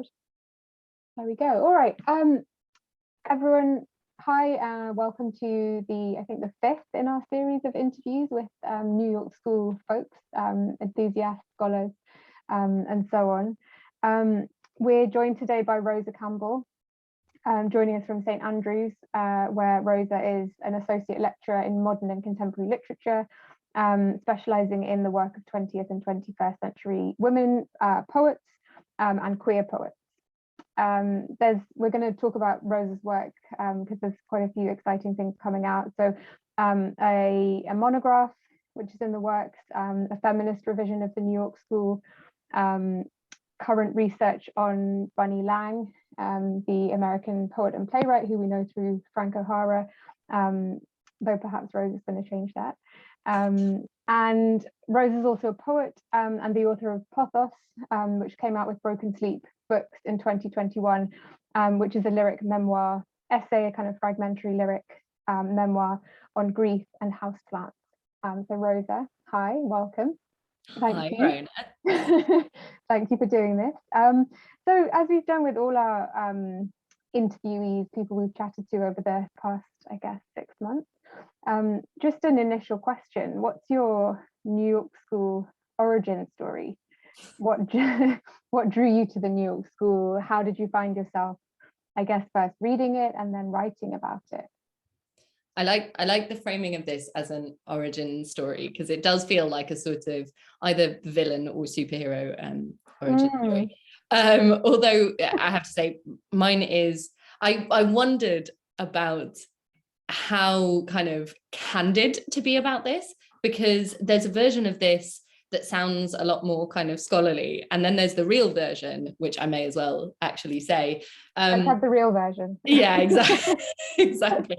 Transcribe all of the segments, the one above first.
record. There we go. All right, everyone, hi, welcome to I think the fifth in our series of interviews with New York School folks, enthusiasts, scholars, and so on. We're joined today by Rosa Campbell, joining us from St Andrews, where Rosa is an associate lecturer in modern and contemporary literature, specialising in the work of 20th and 21st century women poets and queer poets. We're going to talk about Rosa's work because there's quite a few exciting things coming out. So a monograph, which is in the works, a feminist revision of the New York School, current research on Bunny Lang, the American poet and playwright who we know through Frank O'Hara, though perhaps Rosa's going to change that. And Rose is also a poet and the author of Pothos, which came out with Broken Sleep books in 2021, which is a lyric memoir essay, a kind of fragmentary lyric memoir on grief and houseplants. So Rosa, hi, welcome. Thank you. Thank you for doing this. So as we've done with all our interviewees, people we've chatted to over the past, I guess, 6 months, just an initial question. What's your New York School origin story? What drew you to the New York School? How did you find yourself, I guess, first reading it and then writing about it? I like the framing of this as an origin story, because it does feel like a sort of either villain or superhero origin story. Although I have to say, mine is, I wondered about how kind of candid to be about this, because there's a version of this that sounds a lot more kind of scholarly, and then there's the real version, which I may as well actually say. Let's have the real version. Yeah, exactly. Exactly.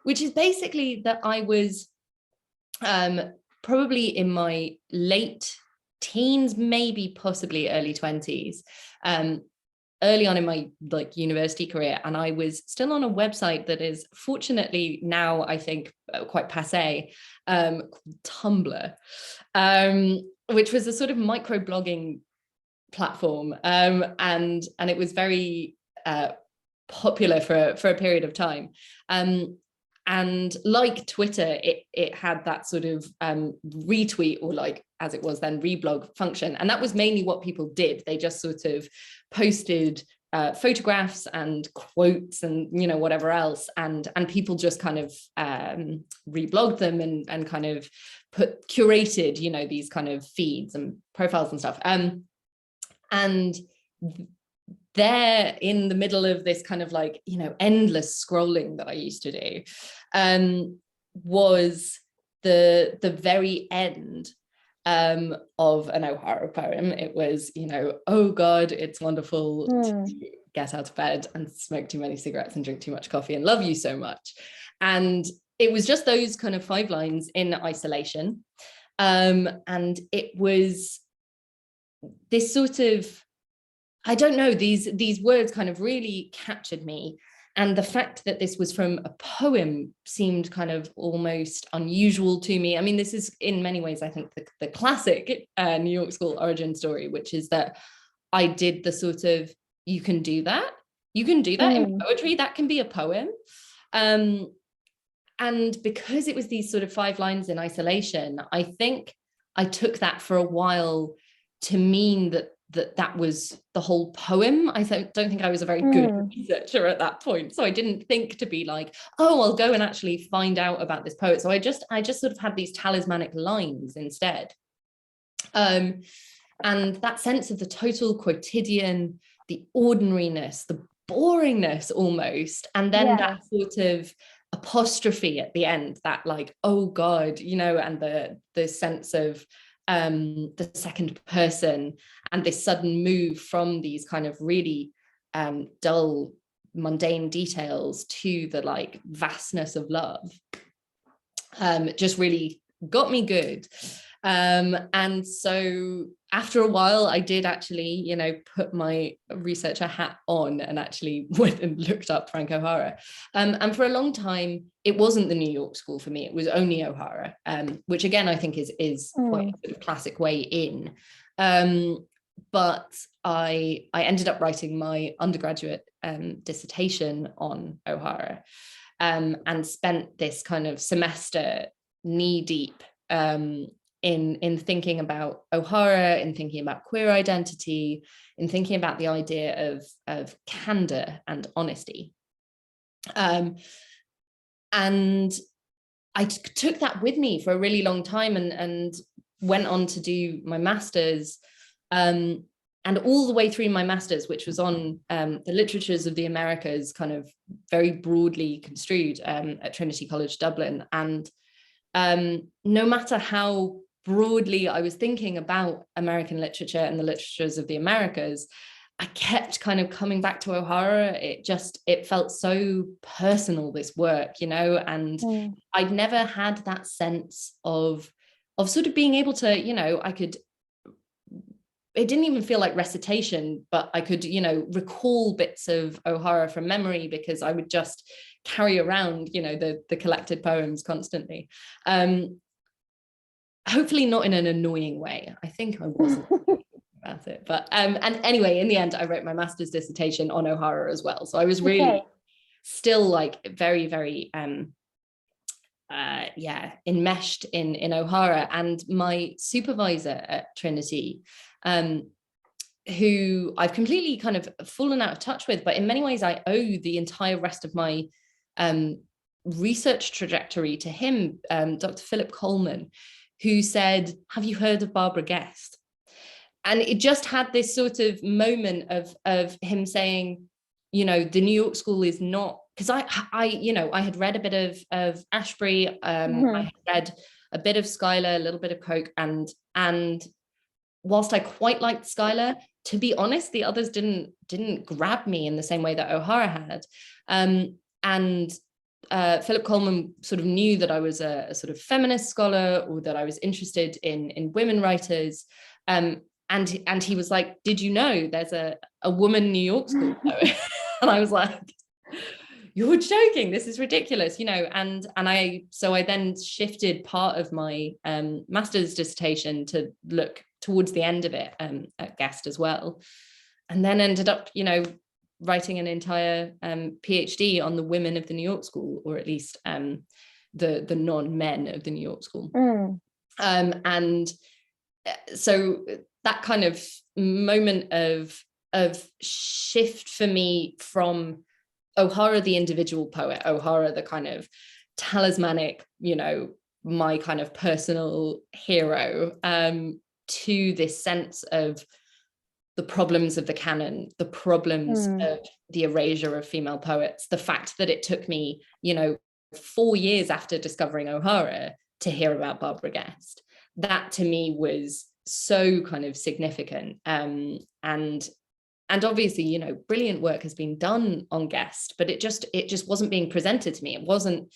Which is basically that I was probably in my late teens, maybe possibly early 20s, early on in my university career, and I was still on a website that is fortunately now, I think, quite passé, called Tumblr, which was a sort of micro-blogging platform, and it was very popular for a period of time. And like Twitter, it had that sort of retweet, or as it was then, reblog function. And that was mainly what people did. They just sort of posted photographs and quotes and, whatever else. And people just kind of reblogged them and kind of curated, these kind of feeds and profiles and stuff. And there, in the middle of this kind of endless scrolling that I used to do, was the very end of an O'Hara poem. It was, oh God, it's wonderful to get out of bed and smoke too many cigarettes and drink too much coffee and love you so much. And it was just those kind of 5 lines in isolation. And it was this sort of, I don't know, these words kind of really captured me. And the fact that this was from a poem seemed kind of almost unusual to me. I mean, this is in many ways, I think, the classic New York School origin story, which is that I did the sort of, you can do that in poetry, that can be a poem. And because it was these sort of 5 lines in isolation, I think I took that for a while to mean that was the whole poem. I don't think I was a very good researcher at that point. So I didn't think to be like, oh, I'll go and actually find out about this poet. So I just sort of had these talismanic lines instead. And that sense of the total quotidian, the ordinariness, the boringness almost, and then that sort of apostrophe at the end, that oh God, and the sense of the second person, and this sudden move from these kind of really dull, mundane details to the vastness of love, just really got me good. And so after a while, I did actually, put my researcher hat on and actually went and looked up Frank O'Hara. And for a long time, it wasn't the New York School for me. It was only O'Hara, which again, I think is quite a sort of classic way in. but I ended up writing my undergraduate dissertation on O'Hara, and spent this kind of semester knee deep in thinking about O'Hara, in thinking about queer identity, in thinking about the idea of candor and honesty. And I took that with me for a really long time, and went on to do my master's, and all the way through my master's, which was on the literatures of the Americas, kind of very broadly construed, at Trinity College Dublin. And no matter how broadly I was thinking about American literature and the literatures of the Americas, I kept kind of coming back to O'Hara. It felt so personal, this work, and I'd never had that sense of sort of being able to, it didn't even feel like recitation, but I could, recall bits of O'Hara from memory, because I would just carry around, the collected poems constantly. Hopefully not in an annoying way. I think I wasn't about it, but and anyway, in the end, I wrote my master's dissertation on O'Hara as well. So I was really still like very, very enmeshed in O'Hara. And my supervisor at Trinity, who I've completely kind of fallen out of touch with, but in many ways I owe the entire rest of my research trajectory to him, Dr. Philip Coleman, who said, "Have you heard of Barbara Guest?" And it just had this sort of moment of him saying, the New York School is not, because I had read a bit of Ashbery, I had read a bit of Schuyler, a little bit of Coke, and whilst I quite liked Schuyler, to be honest, the others didn't grab me in the same way that O'Hara had. And Philip Coleman sort of knew that I was a sort of feminist scholar, or that I was interested in women writers. And he was like, "Did you know there's a woman New York School?" And I was like, "You're joking, this is ridiculous," and I then shifted part of my master's dissertation to look towards the end of it at Guest as well, and then ended up writing an entire PhD on the women of the New York School, or at least the non-men of the New York School. And so that kind of moment of shift for me from O'Hara the individual poet, O'Hara the kind of talismanic, my kind of personal hero, to this sense of the problems of the canon, the problems of the erasure of female poets, the fact that it took me, 4 years after discovering O'Hara to hear about Barbara Guest. That to me was so kind of significant. And obviously, brilliant work has been done on Guest, but it just wasn't being presented to me. It wasn't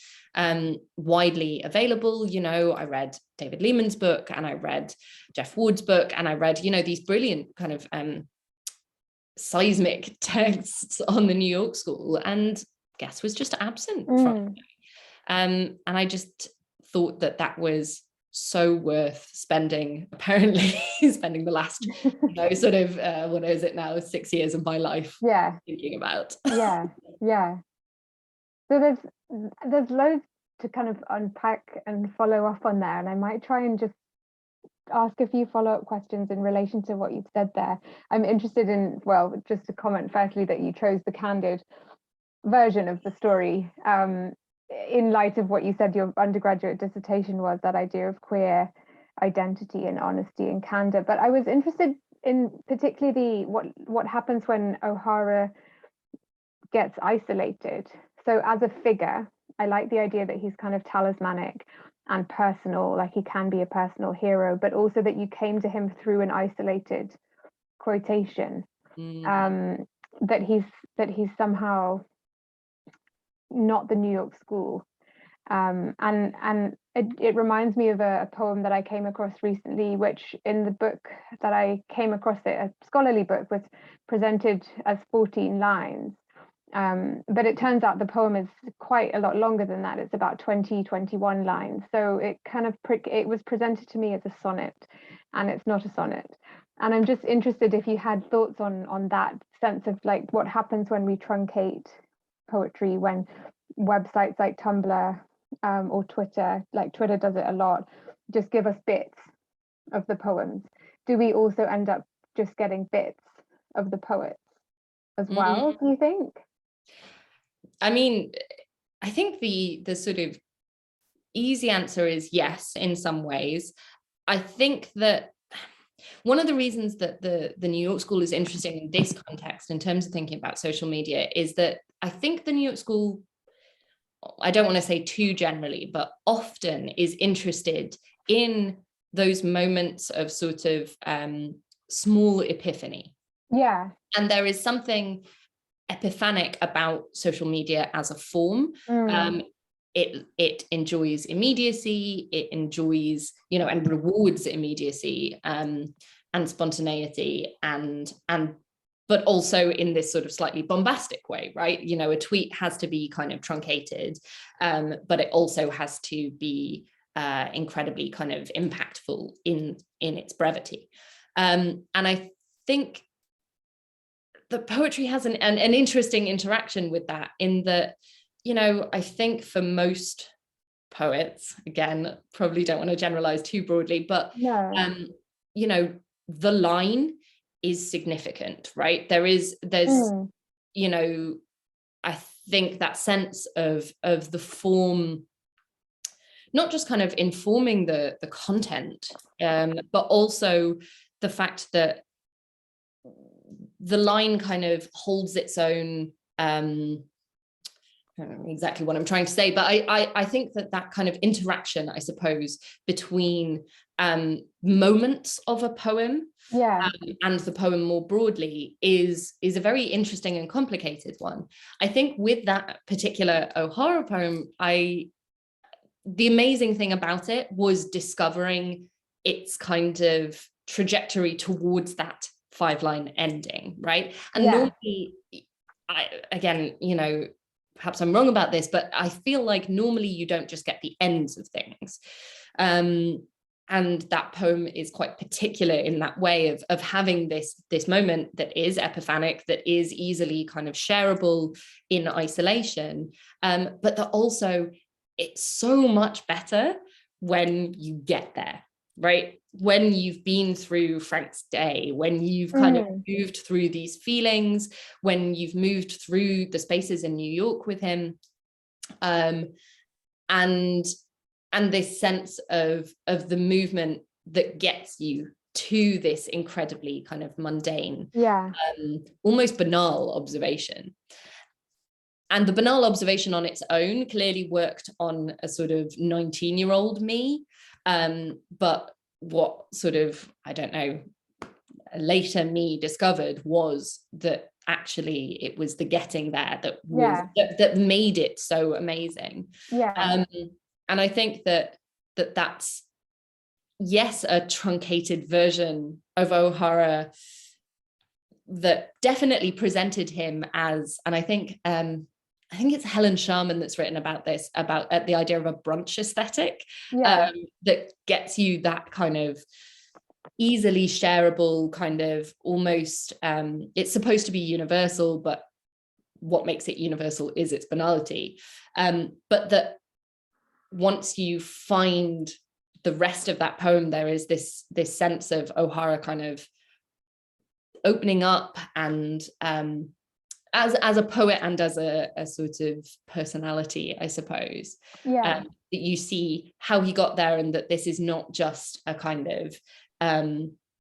widely available. I read David Lehman's book, and I read Jeff Ward's book, and I read, these brilliant kind of seismic texts on the New York School, and Guest was just absent from it. And I just thought that was so worth spending the last sort of what is it now, 6 years of my life thinking about. So there's loads to kind of unpack and follow up on there, and I might try and just ask a few follow-up questions in relation to what you've said there. I'm interested in, well, just to comment firstly that you chose the candid version of the story, in light of what you said your undergraduate dissertation was, that idea of queer identity and honesty and candor. But I was interested in particularly what happens when O'Hara gets isolated. So as a figure, I like the idea that he's kind of talismanic and personal, like he can be a personal hero, but also that you came to him through an isolated quotation, that he's somehow not the New York School. And it reminds me of a poem that I came across recently, which in the book that I came across, a scholarly book, was presented as 14 lines. But it turns out the poem is quite a lot longer than that. It's about 21 lines. So it kind of it was presented to me as a sonnet, and it's not a sonnet. And I'm just interested if you had thoughts on that sense of like what happens when we truncate poetry, when websites like Tumblr or Twitter, like Twitter does it a lot, just give us bits of the poems. Do we also end up just getting bits of the poets as well, do you think? I mean, I think the sort of easy answer is yes, in some ways. I think that one of the reasons that the New York School is interesting in this context, in terms of thinking about social media, is that I think the New York School, I don't want to say too generally, but often is interested in those moments of sort of small epiphany. Yeah. And there is something epiphanic about social media as a form. It enjoys immediacy, it enjoys, and rewards immediacy and spontaneity, and but also in this sort of slightly bombastic way, right? A tweet has to be kind of truncated, but it also has to be incredibly kind of impactful in its brevity. And I think the poetry has an interesting interaction with that, in that, I think for most poets, again, probably don't want to generalize too broadly, but No. The line is significant, right? There's I think that sense of the form not just kind of informing the content, but also the fact that the line kind of holds its own, I don't know exactly what I'm trying to say, but I think that kind of interaction, I suppose, between moments of a poem, and the poem more broadly is a very interesting and complicated one. I think with that particular O'Hara poem, the amazing thing about it was discovering its kind of trajectory towards that 5-line ending, right? And normally, again, perhaps I'm wrong about this, but I feel like normally you don't just get the ends of things. And that poem is quite particular in that way of having this moment that is epiphanic, that is easily kind of shareable in isolation, but that also it's so much better when you get there, right? When you've been through Frank's day, when you've kind of moved through these feelings, when you've moved through the spaces in New York with him, and this sense of the movement that gets you to this incredibly kind of mundane, almost banal observation. And the banal observation on its own clearly worked on a sort of 19-year-old me. But what sort of, I don't know, later me discovered was that actually it was the getting there that was that made it so amazing. And I think that's yes, a truncated version of O'Hara that definitely presented him as, and I think it's Helen Sharman that's written about this, about the idea of a brunch aesthetic, that gets you that kind of easily shareable kind of almost, it's supposed to be universal, but what makes it universal is its banality. But that once you find the rest of that poem, there is this sense of O'Hara kind of opening up, and as a poet and as a sort of personality, I suppose, that you see how he got there, and that this is not just a kind of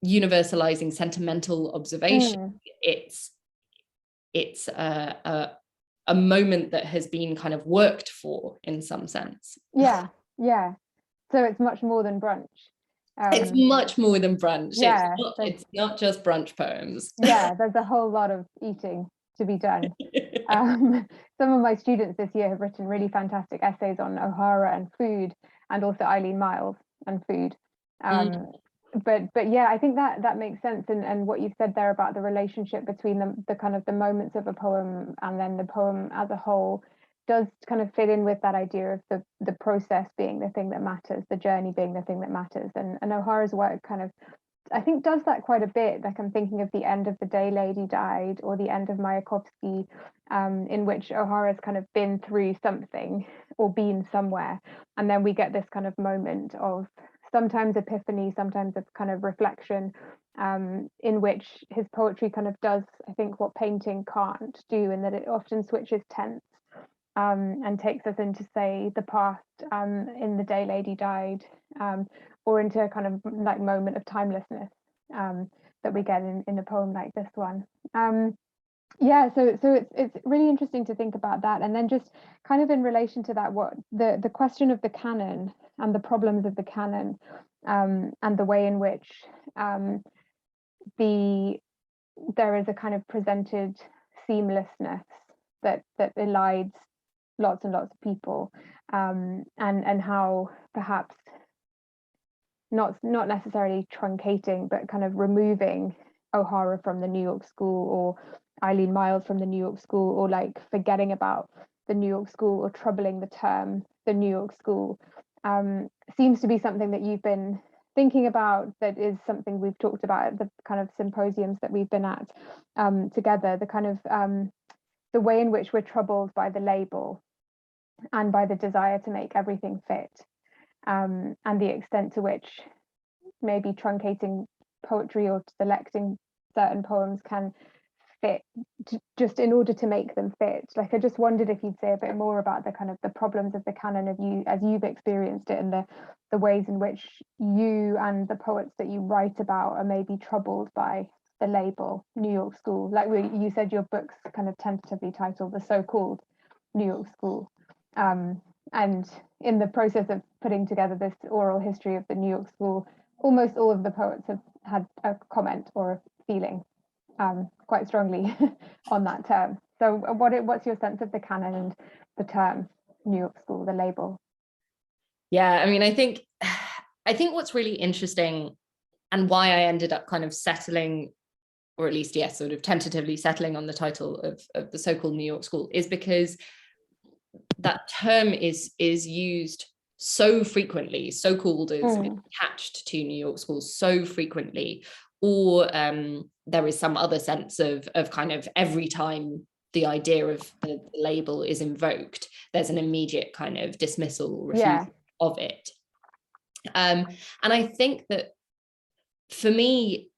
universalizing sentimental observation. It's a moment that has been kind of worked for in some sense. So it's much more than Brunch. It's much more than Brunch. It's not just brunch poems. There's a whole lot of eating to be done. Some of my students this year have written really fantastic essays on O'Hara and food, and also Eileen Myles and food. But yeah, I think that makes sense, and what you've said there about the relationship between the kind of the moments of a poem and then the poem as a whole does kind of fit in with that idea of the process being the thing that matters, the journey being the thing that matters. And O'Hara's work kind of I think does that quite a bit. Like I'm thinking of the end of The Day Lady Died or the end of Mayakovsky, in which O'Hara's kind of been through something or been somewhere, and then we get this kind of moment of sometimes epiphany, sometimes of kind of reflection, in which his poetry kind of does, I think, what painting can't do, in that it often switches tense, and takes us into, say, the past, in The Day Lady Died, or into a kind of like moment of timelessness, that we get in a poem like this one. Yeah, so it's really interesting to think about that, and then just kind of in relation to that, what the question of the canon and the problems of the canon, and the way in which there is a kind of presented seamlessness that elides lots and lots of people, and how perhaps not necessarily truncating, but kind of removing O'Hara from the New York School, or Eileen Myles from the New York School, or like forgetting about the New York School, or troubling the term the New York School, seems to be something that you've been thinking about, that is something we've talked about at the kind of symposiums that we've been at, together, the kind of the way in which we're troubled by the label and by the desire to make everything fit, and the extent to which maybe truncating poetry or selecting certain poems can fit just in order to make them fit. Like I just wondered if you'd say a bit more about the kind of the problems of the canon of you as you've experienced it, and the ways in which you and the poets that you write about are maybe troubled by the label New York School. Like you said, your book's kind of tentatively titled The So-Called New York School, and in the process of putting together this oral history of the New York School, almost all of the poets have had a comment or a feeling, quite strongly on that term. So what's your sense of the canon and the term New York School, the label? Yeah, I mean, I think what's really interesting, and why I ended up kind of settling, or at least, yes, sort of tentatively settling on the title of The So-Called New York School, is because that term is used so frequently. So-called is attached to New York schools so frequently, or there is some other sense of kind of every time the idea of the label is invoked, there's an immediate kind of dismissal or refusal of it. And I think that for me,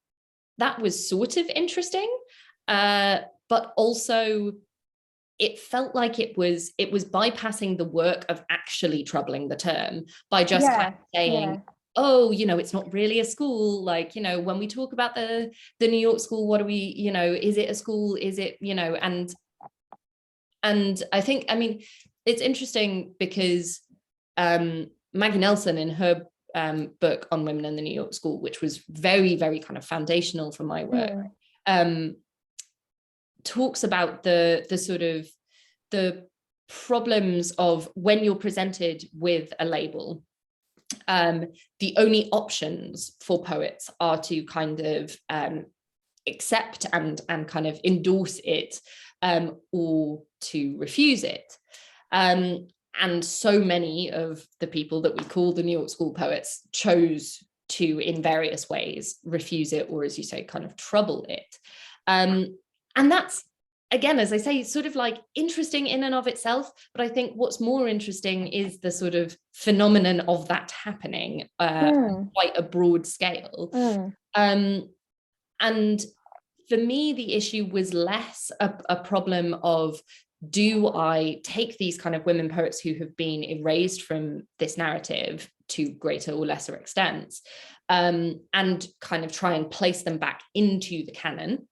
that was sort of interesting, but also it felt like it was bypassing the work of actually troubling the term by just kind of saying, oh, it's not really a school. Like, when we talk about the New York School, what do we, is it a school? Is it, and I think, I mean, it's interesting because Maggie Nelson, in her book on women in the New York School, which was very, very kind of foundational for my work, talks about the sort of the problems of when you're presented with a label. The only options for poets are to kind of accept and kind of endorse it, or to refuse it. And so many of the people that we call the New York School poets chose to, in various ways, refuse it, or, as you say, kind of trouble it. And that's, again, as I say, sort of like interesting in and of itself, but I think what's more interesting is the sort of phenomenon of that happening on quite a broad scale. And for me, the issue was less a problem of, do I take these kind of women poets who have been erased from this narrative to greater or lesser extents, and kind of try and place them back into the canon?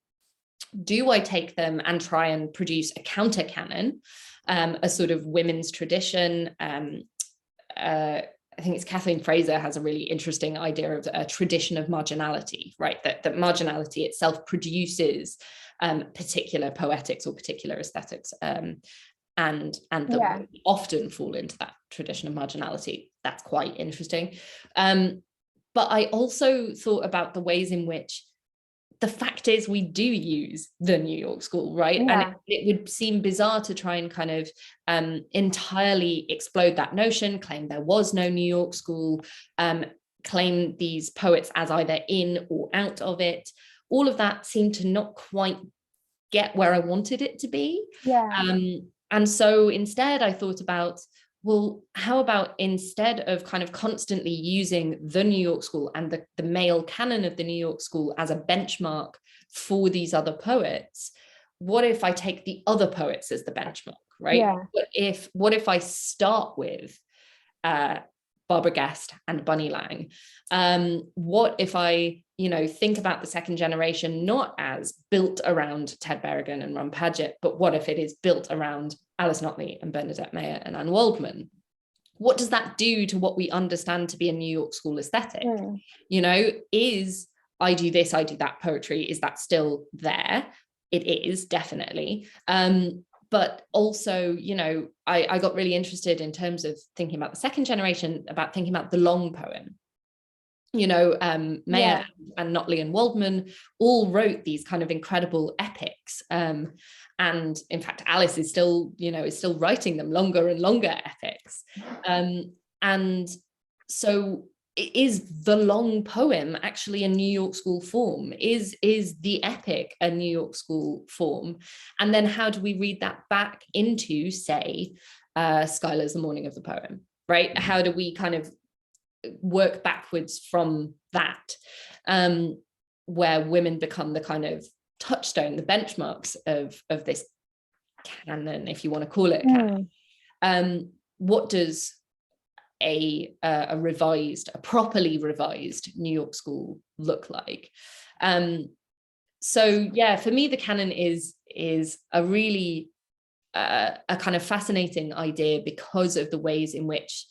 Do I take them and try and produce a counter canon, a sort of women's tradition? I think it's Kathleen Fraser has a really interesting idea of a tradition of marginality, right? That marginality itself produces particular poetics or particular aesthetics, and that we often fall into that tradition of marginality. That's quite interesting. But I also thought about the ways in which the fact is we do use the New York School, right? And it would seem bizarre to try and kind of entirely explode that notion, claim there was no New York School, claim these poets as either in or out of it. All of that seemed to not quite get where I wanted it to be. And so instead I thought about, well, how about instead of kind of constantly using the New York School and the male canon of the New York School as a benchmark for these other poets, what if I take the other poets as the benchmark, right? Yeah. What if I start with Barbara Guest and Bunny Lang? What if I, think about the second generation not as built around Ted Berrigan and Ron Padgett, but what if it is built around Alice Notley and Bernadette Mayer and Anne Waldman? What does that do to what we understand to be a New York School aesthetic? Is I do this, I do that poetry, is that still there? It is, definitely. But also, I got really interested in terms of thinking about the second generation, about thinking about the long poem. Mayer and Notley and Waldman all wrote these kind of incredible epics. And in fact, Alice is still writing them longer and longer epics. And so is the long poem actually a New York School form? Is the epic a New York School form? And then how do we read that back into, say, Schuyler's The Morning of the Poem, right? How do we kind of work backwards from that, where women become the kind of touchstone, the benchmarks of this canon, if you want to call it canon. What does a properly revised New York School look like? So yeah, for me, the canon is a really a kind of fascinating idea because of the ways in which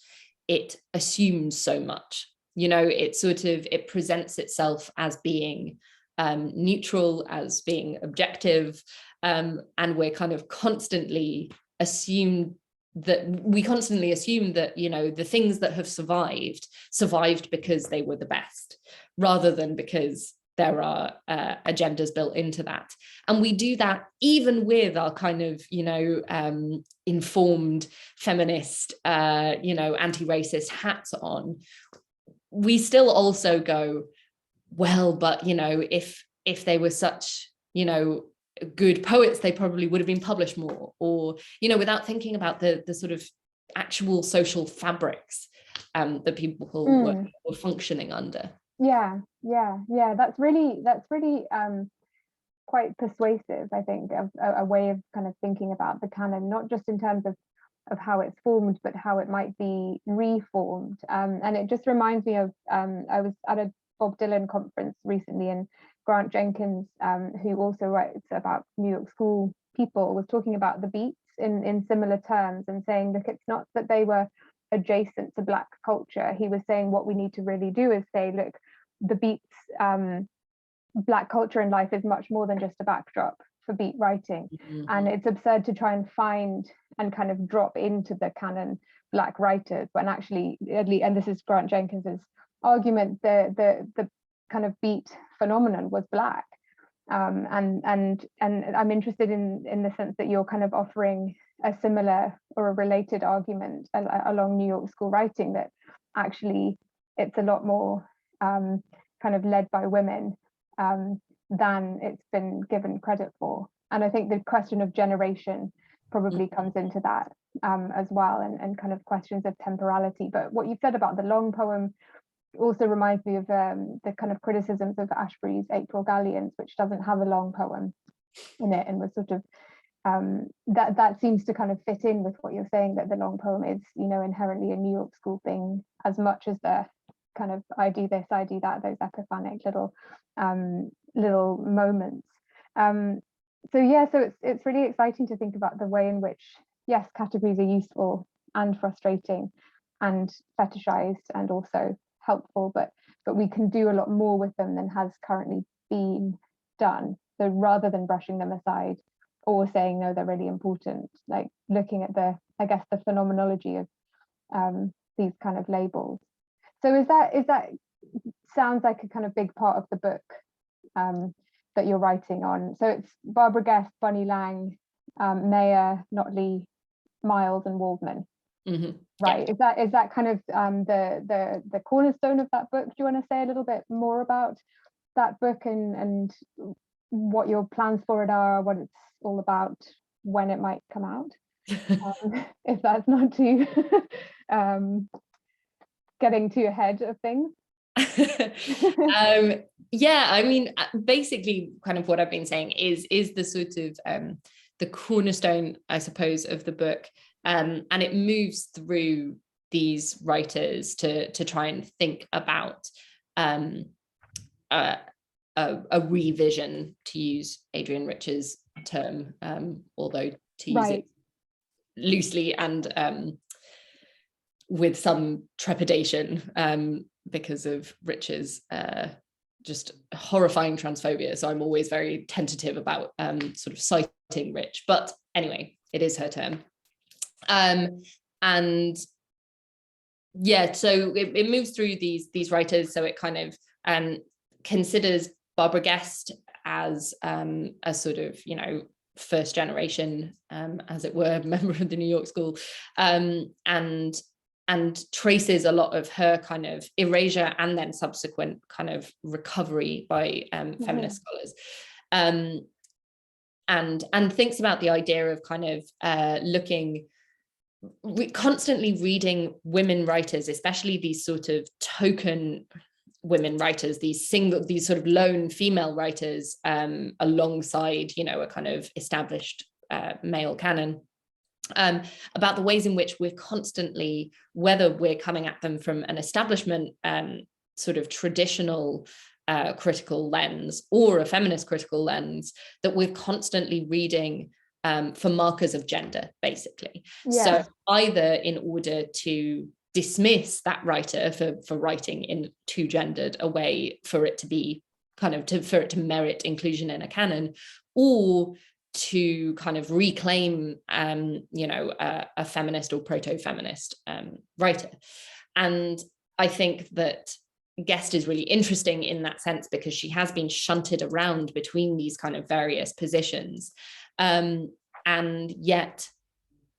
it assumes so much. It presents itself as being neutral, as being objective, and we're kind of constantly assume that the things that have survived because they were the best, rather than because there are agendas built into that. And we do that even with our kind of informed feminist anti-racist hats on. We still also go, well, but if they were such good poets, they probably would have been published more, or without thinking about the sort of actual social fabrics that people were functioning under. That's really quite persuasive, I think, of a way of kind of thinking about the canon, not just in terms of how it's formed, but how it might be reformed. And it just reminds me of I was at a Bob Dylan conference recently, and Grant Jenkins, who also writes about New York School people, was talking about the beats in similar terms and saying, look, it's not that they were adjacent to Black culture. He was saying what we need to really do is say, look, the beats, Black culture in life is much more than just a backdrop for beat writing. And it's absurd to try and find and kind of drop into the canon Black writers when actually, and this is Grant Jenkins's argument, the kind of beat phenomenon was Black. And I'm interested in the sense that you're kind of offering a similar or a related argument along New York School writing, that actually it's a lot more kind of led by women than it's been given credit for. And I think the question of generation probably comes into that as well, and kind of questions of temporality. But what you said about the long poem also reminds me of the kind of criticisms of Ashbery's April Galleons, which doesn't have a long poem in it, and was sort of that seems to kind of fit in with what you're saying, that the long poem is inherently a New York School thing, as much as the kind of I do this, I do that, those epiphanic little moments. So it's really exciting to think about the way in which, yes, categories are useful and frustrating and fetishized and also helpful, but we can do a lot more with them than has currently been done. So rather than brushing them aside or saying no, they're really important, like looking at the phenomenology of these kind of labels. So is that sounds like a kind of big part of the book that you're writing on? So it's Barbara Guest, Bunny Lang, Mayer, Notley, Myles, and Waldman. Right. Yeah. Is that kind of the cornerstone of that book? Do you want to say a little bit more about that book and what your plans for it are, what it's all about, when it might come out? If that's not too getting too ahead of things. Yeah, I mean, basically kind of what I've been saying is the sort of the cornerstone, I suppose, of the book, and it moves through these writers to try and think about a revision, to use Adrienne Rich's term, although to use it loosely and with some trepidation, because of Rich's just horrifying transphobia. So I'm always very tentative about sort of citing Rich. But anyway, it is her term. And yeah, so it moves through these writers. So it kind of considers Barbara Guest as a sort of, you know, first generation, as it were, member of the New York School, and traces a lot of her kind of erasure and then subsequent kind of recovery by feminist scholars, and thinks about the idea of kind of constantly reading women writers, especially these sort of token women writers, these sort of lone female writers, alongside, you know, a kind of established male canon. About the ways in which we're constantly, whether we're coming at them from an establishment sort of traditional critical lens or a feminist critical lens, that we're constantly reading for markers of gender, basically. So either in order to dismiss that writer for writing in too gendered a way for it to be kind of for it to merit inclusion in a canon, or to kind of reclaim, you know, a feminist or proto-feminist writer. And I think that Guest is really interesting in that sense, because she has been shunted around between these kind of various positions. And yet,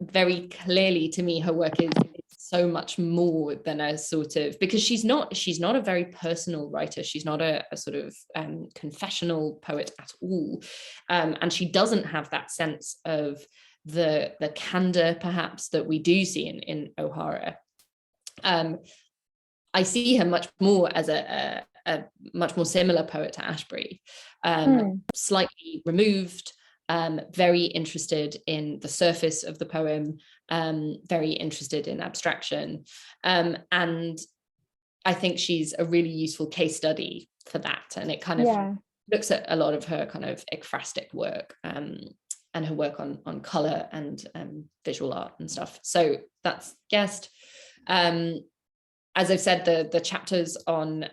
very clearly to me, her work is so much more than a sort of, because she's not a very personal writer. She's not a sort of confessional poet at all, and she doesn't have that sense of the candor perhaps that we do see in O'Hara. I see her much more as a much more similar poet to Ashbery, slightly removed, very interested in the surface of the poem, very interested in abstraction. And I think she's a really useful case study for that. And it kind of looks at a lot of her kind of ekphrastic work, and her work on color and visual art and stuff. So that's Guest. As I've said, the chapters on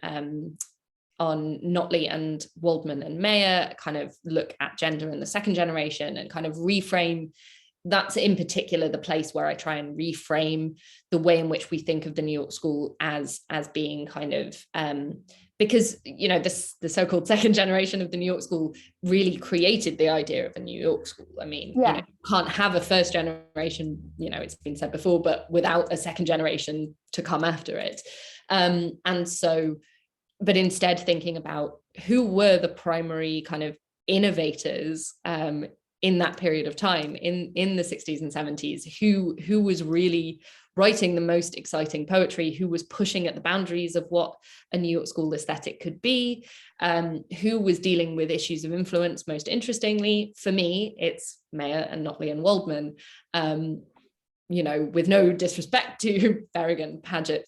Notley and Waldman and Mayer kind of look at gender in the second generation and kind of reframe. That's in particular the place where I try and reframe the way in which we think of the New York School as being kind of, because, you know, the so-called second generation of the New York School really created the idea of a New York School. I mean, you know, you can't have a first generation, you know, it's been said before, but without a second generation to come after it. And so, but instead thinking about who were the primary kind of innovators in that period of time, in the 60s and 70s, who was really writing the most exciting poetry, who was pushing at the boundaries of what a New York School aesthetic could be, who was dealing with issues of influence. Most interestingly, for me, it's Mayer and Notley and Waldman, you know, with no disrespect to Berrigan, Paget,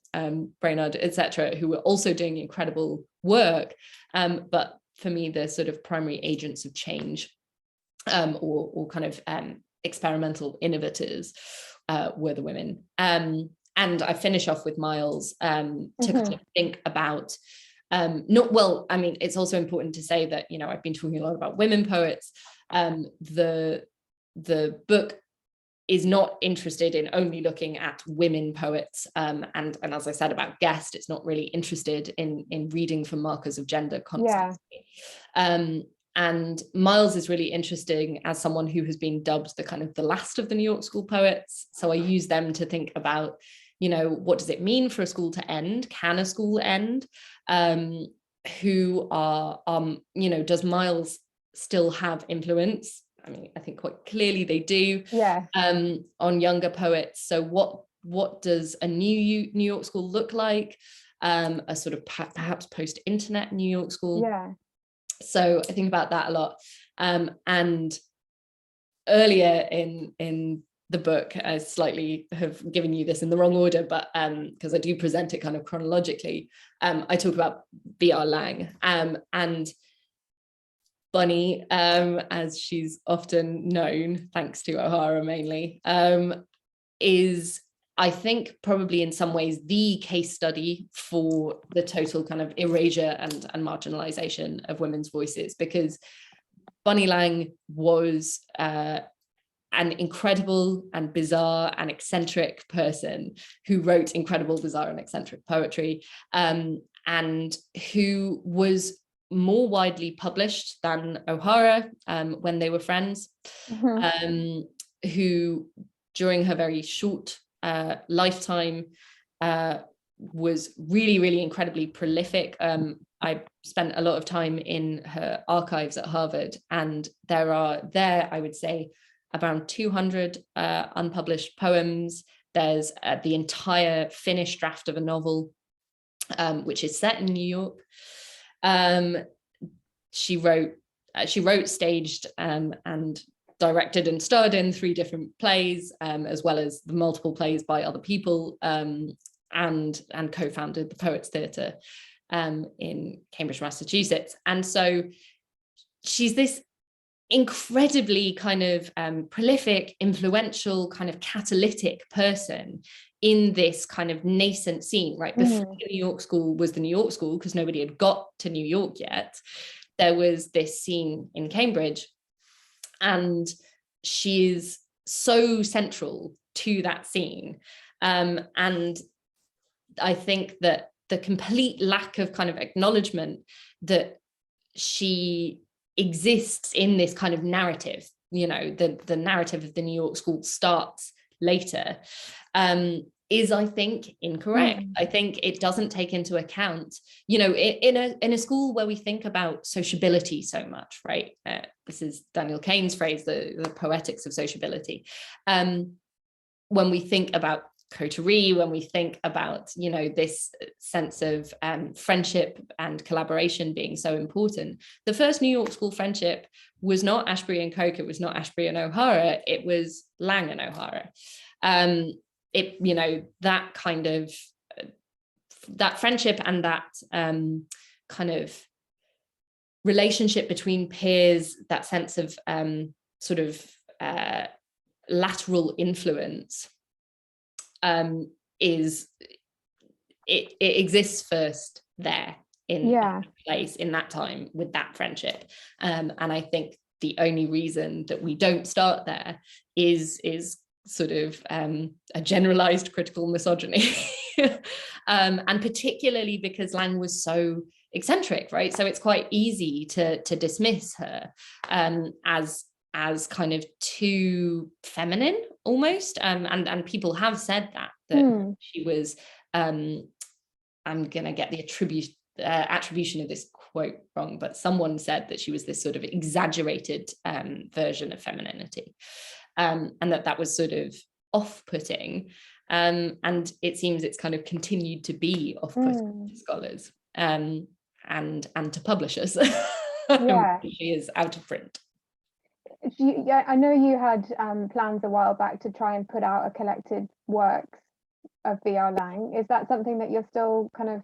Brainerd, etc., who were also doing incredible work. But for me, the sort of primary agents of change, or kind of experimental innovators, were the women. And I finish off with Myles to kind of think about, I mean, it's also important to say that, you know, I've been talking a lot about women poets. The book is not interested in only looking at women poets, and as I said about Guest, it's not really interested in reading for markers of gender constantly. And Myles is really interesting as someone who has been dubbed the kind of the last of the New York School poets. So I use them to think about, you know, what does it mean for a school to end? Can a school end? Who are, you know, does Myles still have influence? I mean, I think quite clearly they do. Yeah. On younger poets. So what does a New York School look like? A sort of perhaps post-internet New York School. Yeah. So I think about that a lot. And earlier in the book, I slightly have given you this in the wrong order, but because I do present it kind of chronologically, I talk about B.R. Lang, and Bunny, as she's often known, thanks to O'Hara mainly, is, I think, probably in some ways the case study for the total kind of erasure and marginalization of women's voices, because Bunny Lang was an incredible and bizarre and eccentric person who wrote incredible, bizarre and eccentric poetry, and who was more widely published than O'Hara when they were friends, who during her very short lifetime was really, really incredibly prolific. I spent a lot of time in her archives at Harvard, and there I would say around 200 unpublished poems. There's the entire finished draft of a novel, which is set in New York. She wrote, staged, and directed and starred in 3 different plays, as well as the multiple plays by other people, and co-founded the Poets Theatre in Cambridge, Massachusetts. And so she's this incredibly kind of prolific, influential, kind of catalytic person in this kind of nascent scene, right? Before the New York School was the New York School, because nobody had got to New York yet, there was this scene in Cambridge, and she's so central to that scene. And I think that the complete lack of kind of acknowledgement that she exists in this kind of narrative, you know, the narrative of the New York School starts later, is, I think, incorrect. I think it doesn't take into account, you know, in a school where we think about sociability so much, right? This is Daniel Kahne's phrase, the poetics of sociability. When we think about coterie, when we think about, you know, this sense of friendship and collaboration being so important, the first New York School friendship was not Ashbery and Coke, it was not Ashbery and O'Hara, it was Lang and O'Hara. It, you know, that kind of, that friendship and that kind of relationship between peers, that sense of sort of lateral influence, is, it exists first there in that place, in that time, with that friendship. And I think the only reason that we don't start there is sort of a generalized critical misogyny. And particularly because Lang was so eccentric, right? So it's quite easy to dismiss her as kind of too feminine almost, and people have said that she was, I'm gonna get the attribution of this quote wrong, but someone said that she was this sort of exaggerated version of femininity, and that was sort of off-putting, and it seems it's kind of continued to be off-putting to scholars, and to publishers. She is out of print. I know you had plans a while back to try and put out a collected works of B.R. Lang. Is that something that you're still kind of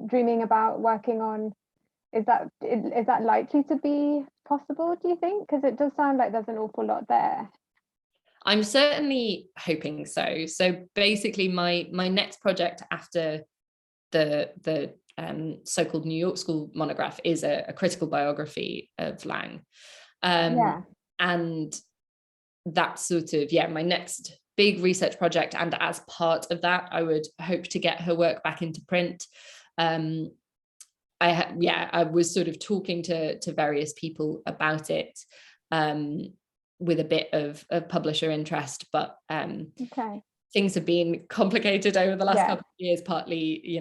dreaming about working on? Is that likely to be possible, do you think? Because it does sound like there's an awful lot there. I'm certainly hoping so. So basically my next project after the so-called New York School monograph is a critical biography of Lang. And that's sort of, my next big research project. And as part of that, I would hope to get her work back into print. I was sort of talking to various people about it, with a bit of publisher interest, but things have been complicated over the last couple of years. Partly,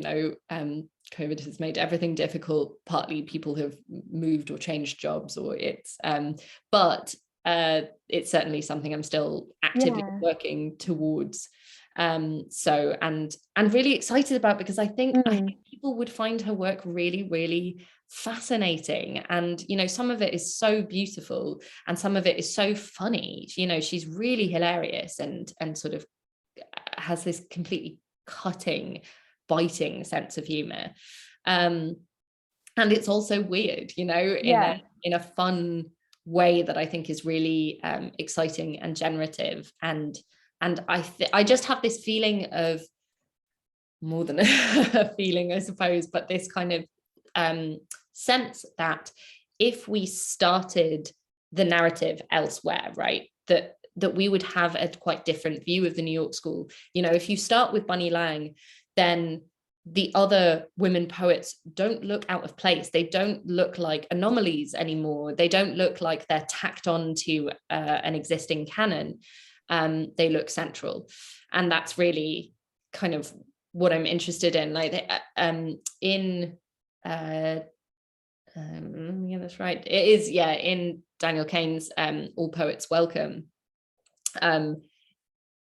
COVID has made everything difficult. Partly people have moved or changed jobs, or but it's certainly something I'm still actively working towards. So and really excited about, because I think people would find her work really, really fascinating. And some of it is so beautiful and some of it is so funny. She's really hilarious and sort of has this completely cutting, biting sense of humor, and it's also weird, in a fun way that I think is really exciting and generative. And I just have this feeling of, more than a feeling, I suppose, but this kind of sense that if we started the narrative elsewhere, right, that we would have a quite different view of the New York School. If you start with Bunny Lang, then the other women poets don't look out of place. They don't look like anomalies anymore. They don't look like they're tacked on to an existing canon. They look central. And that's really kind of what I'm interested in. Like in let me get this right. It is, in Daniel Kane's All Poets Welcome.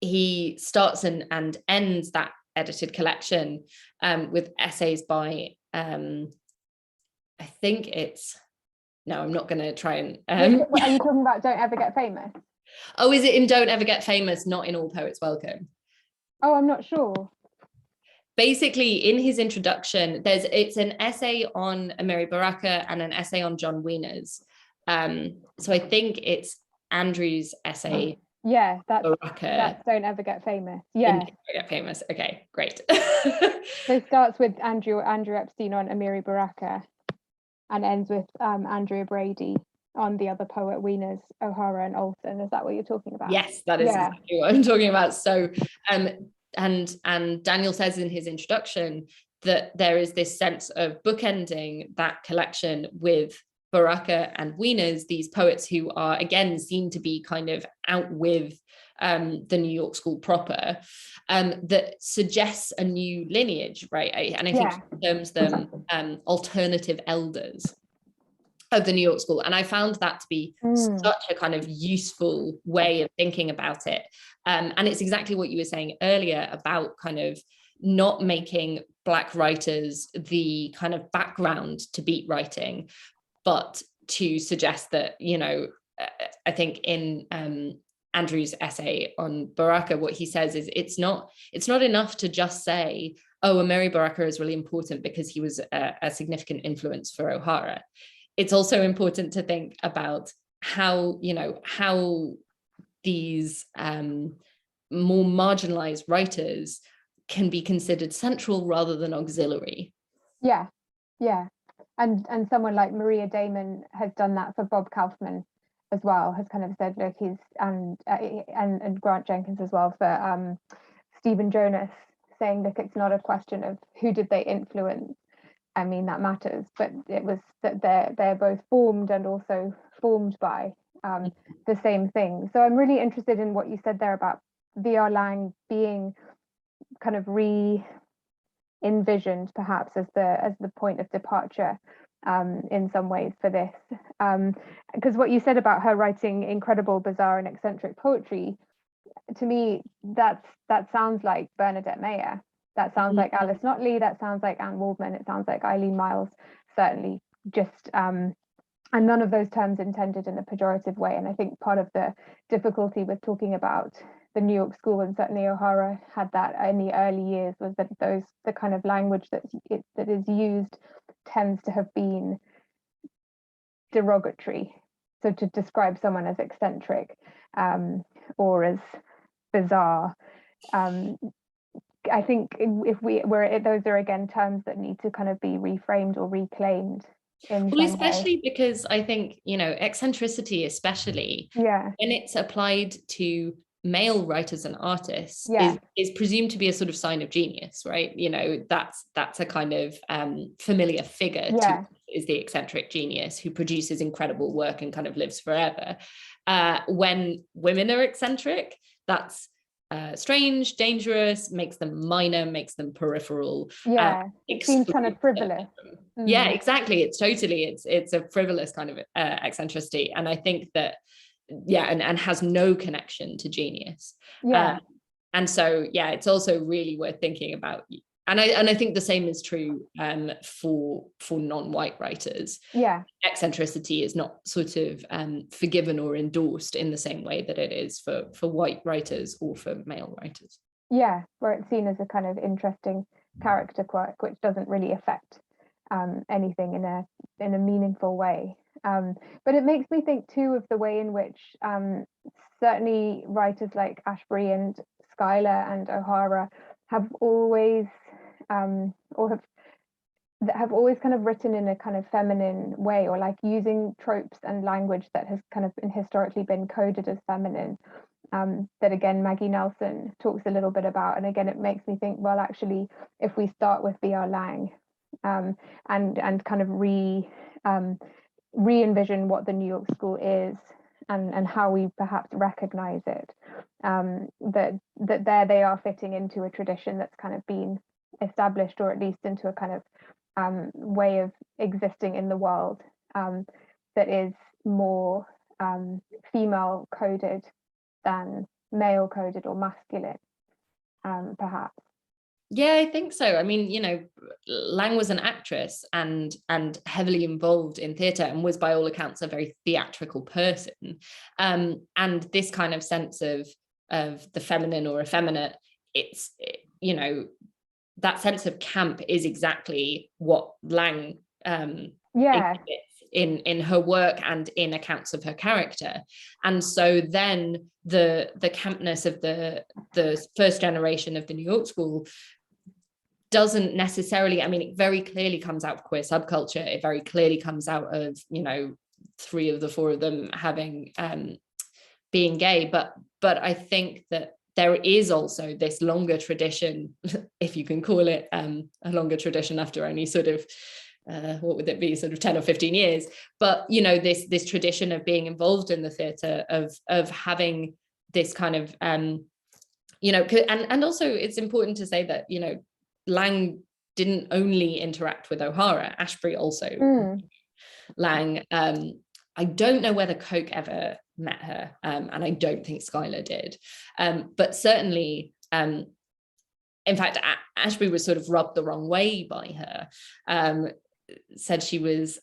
He starts and ends that edited collection with essays by I think it's, no, I'm not going to try and are you talking about Don't Ever Get Famous? Oh, is it in Don't Ever Get Famous, not in All Poets Welcome? Oh, I'm not sure. Basically, in his introduction, it's an essay on Amiri Baraka and an essay on John Wieners. So I think it's Andrew's essay. Yeah, that's Don't Ever Get Famous. Yeah. Don't Ever Get Famous. Okay, great. So it starts with Andrew Epstein on Amiri Baraka and ends with Andrea Brady on the other poet, Wieners, O'Hara and Olson. Is that what you're talking about? Yes, that is exactly what I'm talking about. So and Daniel says in his introduction that there is this sense of bookending that collection with Baraka and Wieners, these poets who are, again, seem to be kind of out with the New York School proper, that suggests a new lineage, right? And I think he terms them alternative elders of the New York School. And I found that to be such a kind of useful way of thinking about it. And it's exactly what you were saying earlier about kind of not making Black writers the kind of background to beat writing, but to suggest that, I think in Andrew's essay on Baraka, what he says is it's not enough to just say, oh, Amiri Baraka is really important because he was a significant influence for O'Hara. It's also important to think about how these more marginalized writers can be considered central rather than auxiliary. Yeah. And someone like Maria Damon has done that for Bob Kaufman as well, has kind of said, look, he's and Grant Jenkins as well for Stephen Jonas, saying, look, it's not a question of who did they influence. I mean, that matters, but it was that they're both formed and also formed by the same thing. So I'm really interested in what you said there about V.R. Lang being kind of re-envisioned perhaps as the point of departure in some ways for this, because what you said about her writing incredible, bizarre and eccentric poetry, to me that sounds like Bernadette Mayer. That sounds like Alice Notley, that sounds like Anne Waldman, it sounds like Eileen Myles, certainly, just and none of those terms intended in a pejorative way. And I think part of the difficulty with talking about the New York School, and certainly O'Hara had that in the early years, was that the kind of language that is used tends to have been derogatory. So to describe someone as eccentric or as bizarre, I think if those are again terms that need to kind of be reframed or reclaimed. Well, especially because I think, eccentricity, especially when it's applied to male writers and artists Yeah. is presumed to be a sort of sign of genius, right? You know, that's a kind of familiar figure Yeah. to is the eccentric genius who produces incredible work and kind of lives forever. When women are eccentric, that's strange, dangerous, makes them minor, makes them peripheral. Yeah, it seems kind of frivolous. Yeah, exactly. It's a frivolous kind of eccentricity, and I think that and has no connection to genius. Yeah. And so it's also really worth thinking about. And I think the same is true for non-white writers. Yeah, eccentricity is not sort of forgiven or endorsed in the same way that it is for white writers or for male writers. Yeah, where it's seen as a kind of interesting character quirk, which doesn't really affect anything in a meaningful way. But it makes me think too of the way in which certainly writers like Ashbery and Schuyler and O'Hara have always have always kind of written in a kind of feminine way, or like using tropes and language that has kind of historically been coded as feminine. That again, Maggie Nelson talks a little bit about, and again, it makes me think, well, actually, if we start with B.R. Lang and kind of re-envision what the New York School is and how we perhaps recognize it, that there they are fitting into a tradition that's kind of been established, or at least into a kind of way of existing in the world that is more female coded than male coded or masculine, perhaps. Yeah, I think so. I mean, you know, Lang was an actress and heavily involved in theatre, and was by all accounts a very theatrical person. And this kind of sense of the feminine or effeminate, you know, that sense of camp is exactly what Lang in her work and in accounts of her character. And so then the campness of the first generation of the New York School doesn't necessarily, I mean, it very clearly comes out of queer subculture. It very clearly comes out of, you know, 3 of the 4 of them having being gay, but I think that there is also this longer tradition, if you can call it a longer tradition after only sort of what would it be, sort of 10 or 15 years, but you know, this tradition of being involved in the theatre, of having this kind of you know, and also it's important to say that, you know, Lang didn't only interact with O'Hara, Ashbery also. Lang, I don't know whether Coke ever met her, and I don't think Schuyler did, but certainly in fact Ashbery was sort of rubbed the wrong way by her. Said she was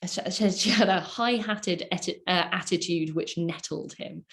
she had a high-hatted attitude which nettled him,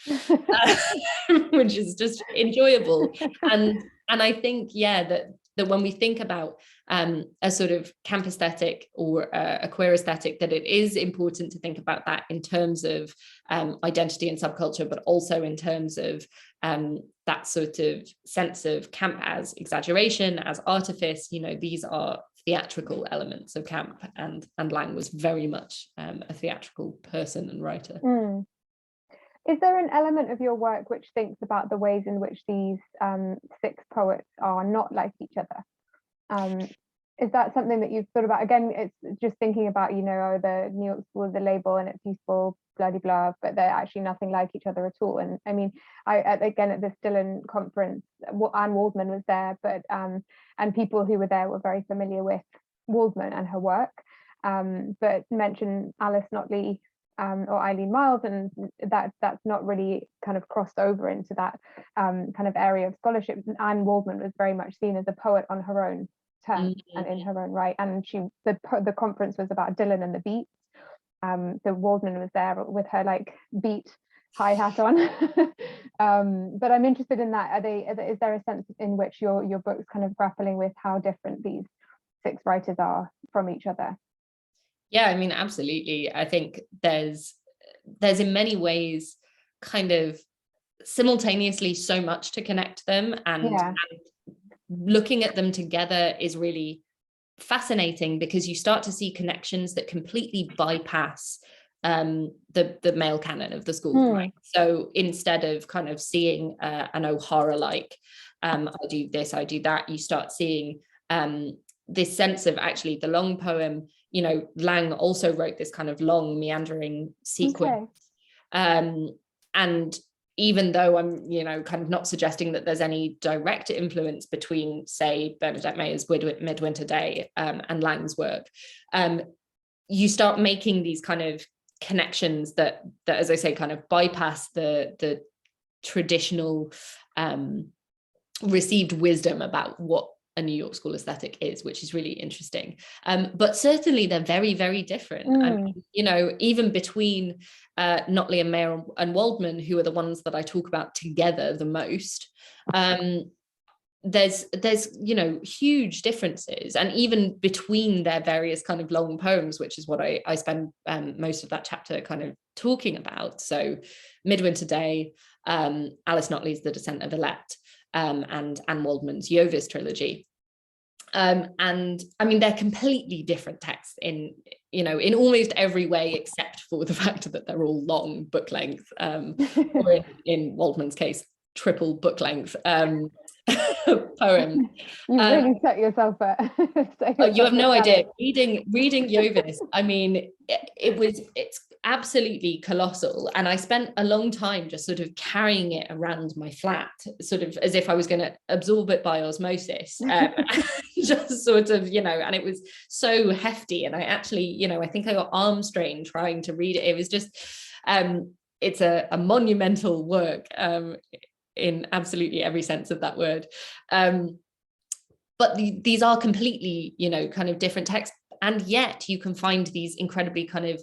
which is just enjoyable. And I think that when we think about a sort of camp aesthetic or a queer aesthetic, that it is important to think about that in terms of identity and subculture, but also in terms of that sort of sense of camp as exaggeration, as artifice. You know, these are theatrical elements of camp, and Lang was very much a theatrical person and writer. Is there an element of your work which thinks about the ways in which these 6 poets are not like each other? Is that something that you've thought about? Again, it's just thinking about, you know, the New York School is a label and it's useful, blah, blah, blah, but they're actually nothing like each other at all. And I mean, again, at the Dillon conference, Anne Waldman was there, but and people who were there were very familiar with Waldman and her work, but mention Alice Notley or Eileen Myles, and that's not really kind of crossed over into that kind of area of scholarship. Anne Waldman was very much seen as a poet on her own terms and in her own right, and the conference was about Dillon and the beats. So Waldman was there with her like beat high hat on. But I'm interested in that. Is there a sense in which your book's kind of grappling with how different these 6 writers are from each other? Yeah, I mean, absolutely. I think there's in many ways kind of simultaneously so much to connect them, and looking at them together is really fascinating, because you start to see connections that completely bypass the male canon of the school, right? So instead of kind of seeing an O'Hara-like, I do this, I do that, you start seeing this sense of actually the long poem, you know, Lang also wrote this kind of long meandering sequence. And even though I'm, you know, kind of not suggesting that there's any direct influence between, say, Bernadette Mayer's Midwinter Day and Lang's work, you start making these kind of connections that as I say, kind of bypass the traditional received wisdom about what a New York School aesthetic is, which is really interesting. But certainly they're very, very different. I mean, you know, even between Notley and Mayer and Waldman, who are the ones that I talk about together the most, there's you know, huge differences. And even between their various kind of long poems, which is what I spend most of that chapter kind of talking about. So Midwinter Day, Alice Notley's The Descent of Elette, and Anne Waldman's Jovis trilogy. And I mean, they're completely different texts in, you know, in almost every way, except for the fact that they're all long book length, or in Waldman's case, triple book length poem. You really set yourself up. You have no idea. Reading Jovis, I mean, it's absolutely colossal. And I spent a long time just sort of carrying it around my flat, sort of as if I was going to absorb it by osmosis. Just sort of, you know, and it was so hefty. And I actually, you know, I think I got arm strain trying to read it. It was just, it's a monumental work in absolutely every sense of that word. But these are completely, you know, kind of different texts. And yet you can find these incredibly kind of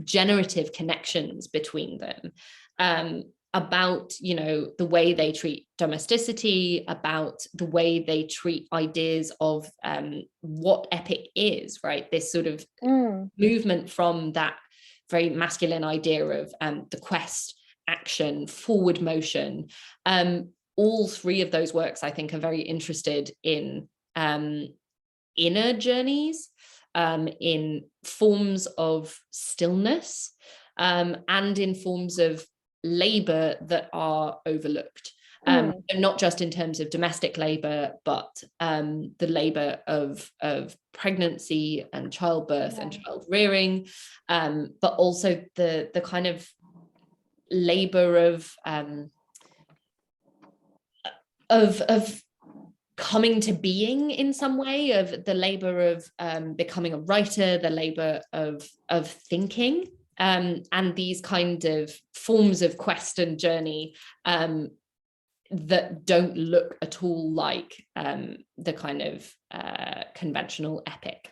generative connections between them, about, you know, the way they treat domesticity, about the way they treat ideas of what epic is, right? This sort of movement from that very masculine idea of the quest, action, forward motion. All three of those works, I think, are very interested in inner journeys, in forms of stillness, and in forms of labor that are overlooked. Not just in terms of domestic labor, but the labor of pregnancy and childbirth and child rearing, but also the kind of labor of coming to being in some way, of the labor of becoming a writer, the labor of thinking, and these kind of forms of quest and journey that don't look at all like the kind of conventional epic.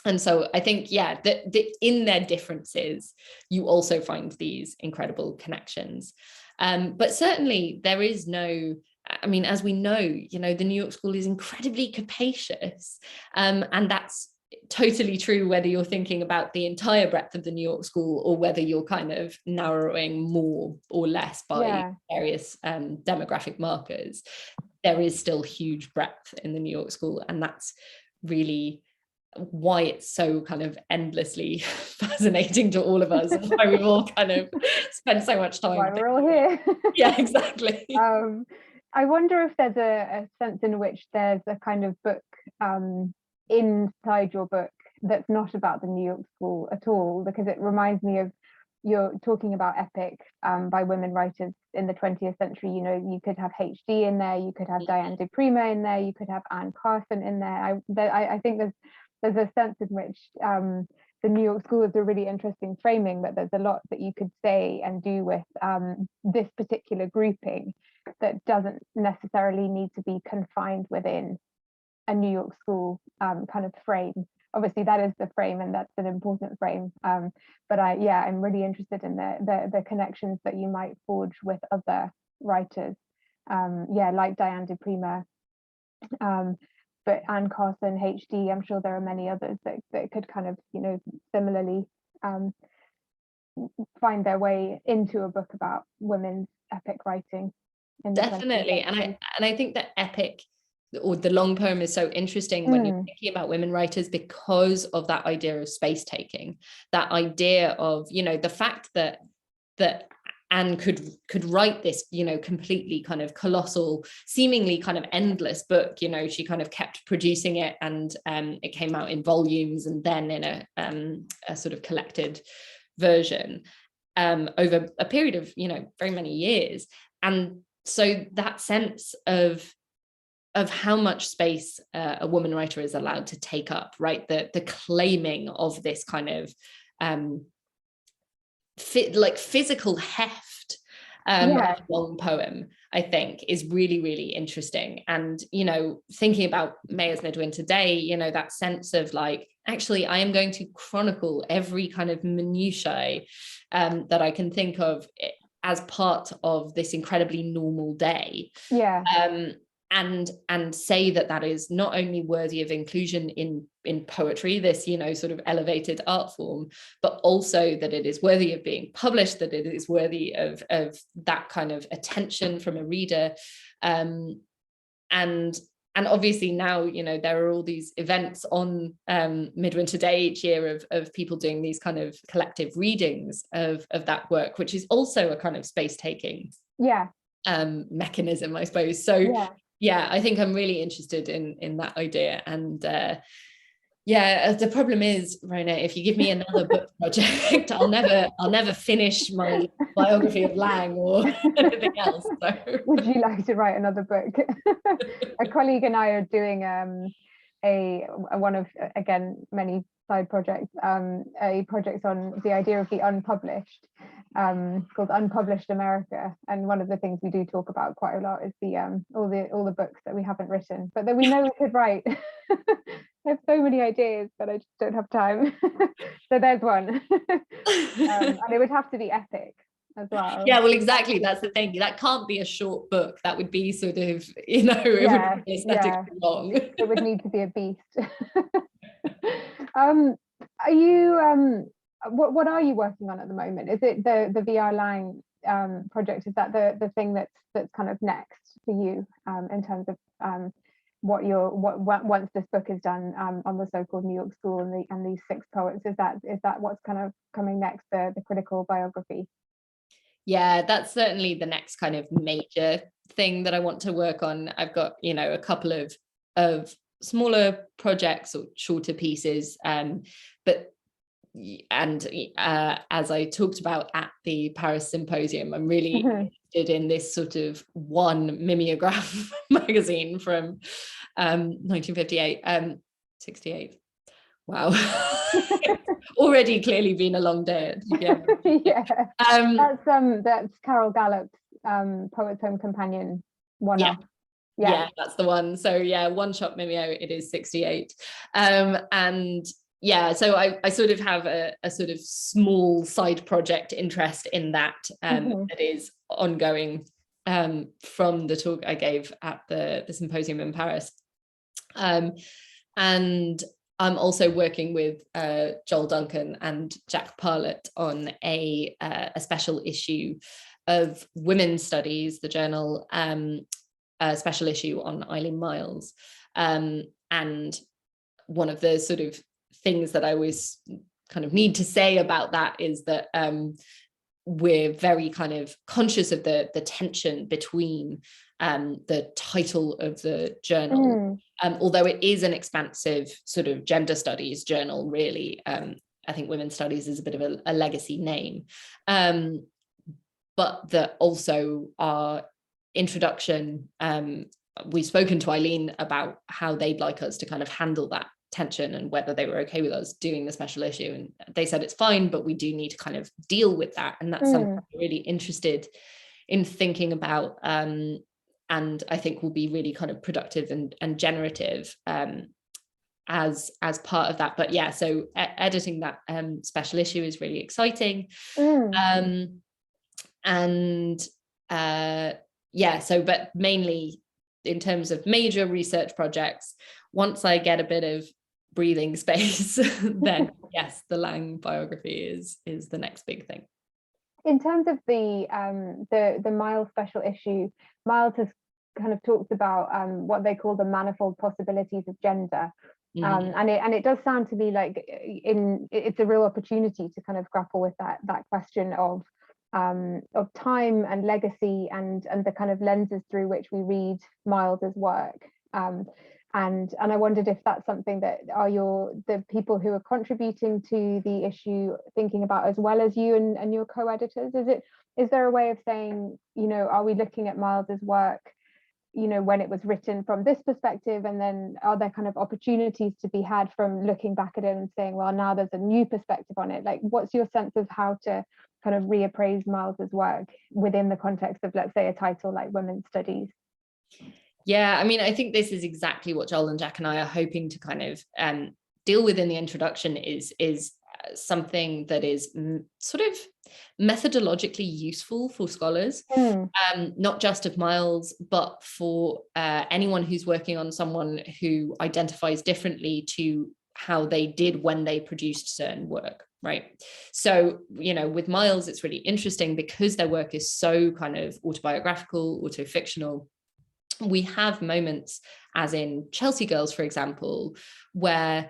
And so I think, yeah, that in their differences, you also find these incredible connections. But certainly there is no, I mean, as we know, you know, the New York School is incredibly capacious. And that's totally true whether you're thinking about the entire breadth of the New York School or whether you're kind of narrowing more or less by various demographic markers. There is still huge breadth in the New York School, and that's really why it's so kind of endlessly fascinating to all of us, and why we've all kind of spent so much time. Why we're all here. Yeah, exactly. I wonder if there's a sense in which there's a kind of book inside your book that's not about the New York School at all, because it reminds me of, you're talking about epic by women writers in the 20th century. You know, you could have HD in there, you could have Diane de Prima in there, you could have Anne Carson in there. I think there's a sense in which the New York School is a really interesting framing, but there's a lot that you could say and do with this particular grouping that doesn't necessarily need to be confined within a New York School kind of frame. Obviously that is the frame, and that's an important frame, but I'm really interested in the connections that you might forge with other writers, like Diane de Prima, but Anne Carson, HD, I'm sure there are many others that could kind of, you know, similarly find their way into a book about women's epic writing. Definitely. And I think that epic, or the long poem is so interesting when you're thinking about women writers, because of that idea of space taking, that idea of, you know, the fact that Anne could write this, you know, completely kind of colossal, seemingly kind of endless book. You know, she kind of kept producing it, and it came out in volumes and then in a sort of collected version over a period of, you know, very many years. And so that sense of how much space a woman writer is allowed to take up, right? The claiming of this kind of physical heft of a long poem, I think, is really, really interesting. And, you know, thinking about Mayer's Midwinter Day, you know, that sense of like, actually, I am going to chronicle every kind of minutiae that I can think of as part of this incredibly normal day. And say that is not only worthy of inclusion in poetry, this, you know, sort of elevated art form, but also that it is worthy of being published, that it is worthy of that kind of attention from a reader. And obviously now, you know, there are all these events on Midwinter Day each year of people doing these kind of collective readings of that work, which is also a kind of space taking mechanism, I suppose. So yeah, I think I'm really interested in that idea. And the problem is, Rona, if you give me another book project, I'll never finish my biography of Lang or anything else. So. Would you like to write another book? A colleague and I are doing one of, again, many side projects, a project on the idea of the unpublished, called Unpublished America. And one of the things we do talk about quite a lot is the all the books that we haven't written, but that we know we could write. I have so many ideas, but I just don't have time. So there's one. And it would have to be epic as well. Yeah, well, exactly. That's the thing. That can't be a short book. That would be sort of, you know, it would be aesthetically long. It would need to be a beast. Are you what are you working on at the moment? Is it the VR Lang project? Is that the thing that's kind of next for you in terms of what once this book is done on the so-called New York School and these 6 poets? Is that what's kind of coming next, the critical biography? Yeah, that's certainly the next kind of major thing that I want to work on. I've got, you know, a couple of smaller projects or shorter pieces, but as I talked about at the Paris Symposium, I'm really interested in this sort of one mimeograph magazine from 1958, 68. Wow. Already clearly been a long day. That's Carol Gallup's Poet's Home Companion one-off. Yeah, that's the one. So yeah, one shot mimeo, it is 68. And yeah, so I sort of have a sort of small side project interest in that that is ongoing from the talk I gave at the symposium in Paris. And I'm also working with Joel Duncan and Jack Parlett on a special issue of Women's Studies, the journal, a special issue on Eileen Myles. And one of the sort of things that I always kind of need to say about that is that we're very kind of conscious of the tension between the title of the journal, although it is an expansive sort of gender studies journal, really. I think Women's Studies is a bit of a legacy name, but that also our introduction, we've spoken to Eileen about how they'd like us to kind of handle that tension and whether they were okay with us doing the special issue, and they said it's fine, but we do need to kind of deal with that, and that's something I'm really interested in thinking about, and I think will be really kind of productive and generative as part of that. But yeah, so editing that special issue is really exciting. But mainly in terms of major research projects, once I get a bit of breathing space, then yes, the Lang biography is the next big thing. In terms of the Myles special issue, Myles has kind of talks about what they call the manifold possibilities of gender. And it does sound to me like it's a real opportunity to kind of grapple with that question of time and legacy and the kind of lenses through which we read Myles's work. And I wondered if that's something that the people who are contributing to the issue thinking about, as well as you and your co-editors. Is there a way of saying, you know, are we looking at Myles's work, you know, when it was written from this perspective, and then are there kind of opportunities to be had from looking back at it and saying, well, now there's a new perspective on it? Like, what's your sense of how to kind of reappraise Myles's work within the context of, let's say, a title like Women's Studies? Yeah, I mean, I think this is exactly what Joel and Jack and I are hoping to kind of deal with in the introduction, is something that is sort of methodologically useful for scholars, not just of Myles, but for anyone who's working on someone who identifies differently to how they did when they produced certain work, right? So, you know, with Myles, it's really interesting because their work is so kind of autobiographical, autofictional. We have moments, as in Chelsea Girls, for example, where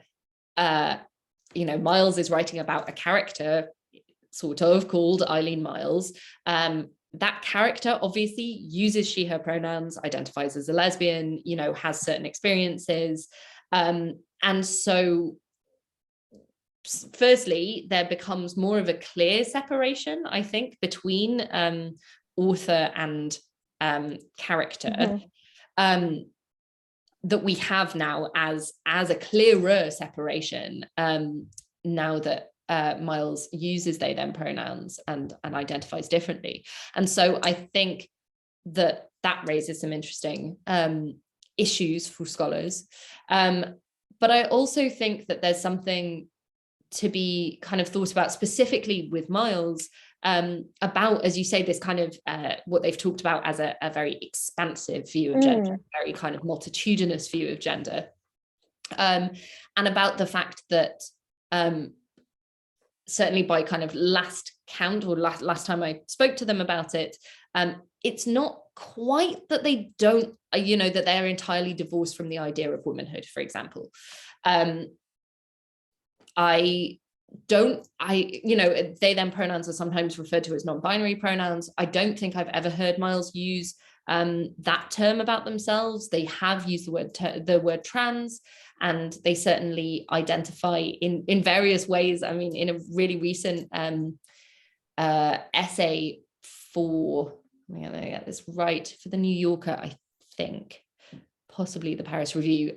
you know, Myles is writing about a character sort of called Eileen Myles. That character obviously uses she, her pronouns, identifies as a lesbian, you know, has certain experiences. And so firstly, there becomes more of a clear separation, I think, between author and character. That we have now as a clearer separation, now that Myles uses they them pronouns and identifies differently. And so I think that raises some interesting issues for scholars. But I also think that there's something to be kind of thought about specifically with Myles, about, as you say, this kind of what they've talked about as a very expansive view of gender, very kind of multitudinous view of gender, and about the fact that certainly by kind of last count, or last time I spoke to them about it, it's not quite that they don't, you know, that they're entirely divorced from the idea of womanhood, for example. You know, they them pronouns are sometimes referred to as non-binary pronouns. I don't think I've ever heard Myles use that term about themselves. They have used the word trans, and they certainly identify in various ways. I mean, in a really recent essay for, I'm gonna get this right, for the New Yorker, I think, possibly the Paris Review,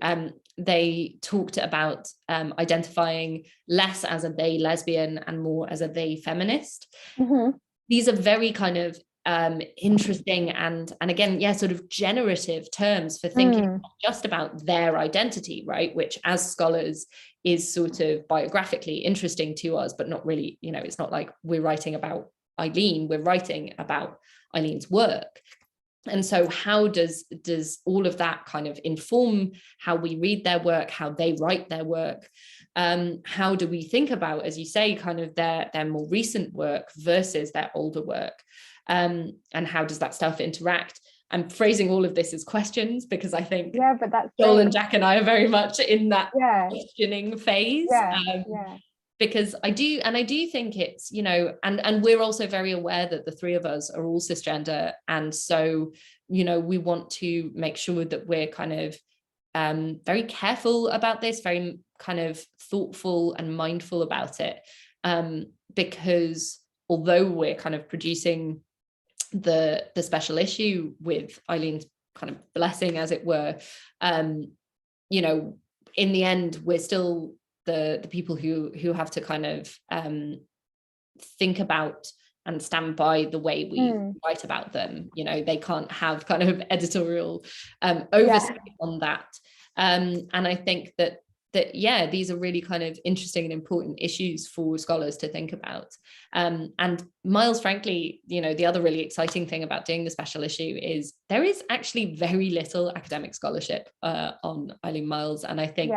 they talked about identifying less as a they lesbian and more as a they feminist. These are very kind of interesting and again, yeah, sort of generative terms for thinking not just about their identity, right, which as scholars is sort of biographically interesting to us, but not really, you know, it's not like we're writing about Eileen, we're writing about Eileen's work. And so how does all of that kind of inform how we read their work, how they write their work? How do we think about, as you say, kind of their more recent work versus their older work? And how does that stuff interact? I'm phrasing all of this as questions because I think but that's Joel and Jack and I are very much in that questioning phase. Because I do think it's, you know, and we're also very aware that the three of us are all cisgender. And so, you know, we want to make sure that we're kind of very careful about this, very kind of thoughtful and mindful about it. Because although we're kind of producing the special issue with Eileen's kind of blessing, as it were, you know, in the end, we're still the people who have to kind of think about and stand by the way we write about them. You know, they can't have kind of editorial oversight on that. And I think that these are really kind of interesting and important issues for scholars to think about. And Myles, frankly, you know, the other really exciting thing about doing the special issue is there is actually very little academic scholarship on Eileen Myles, and I think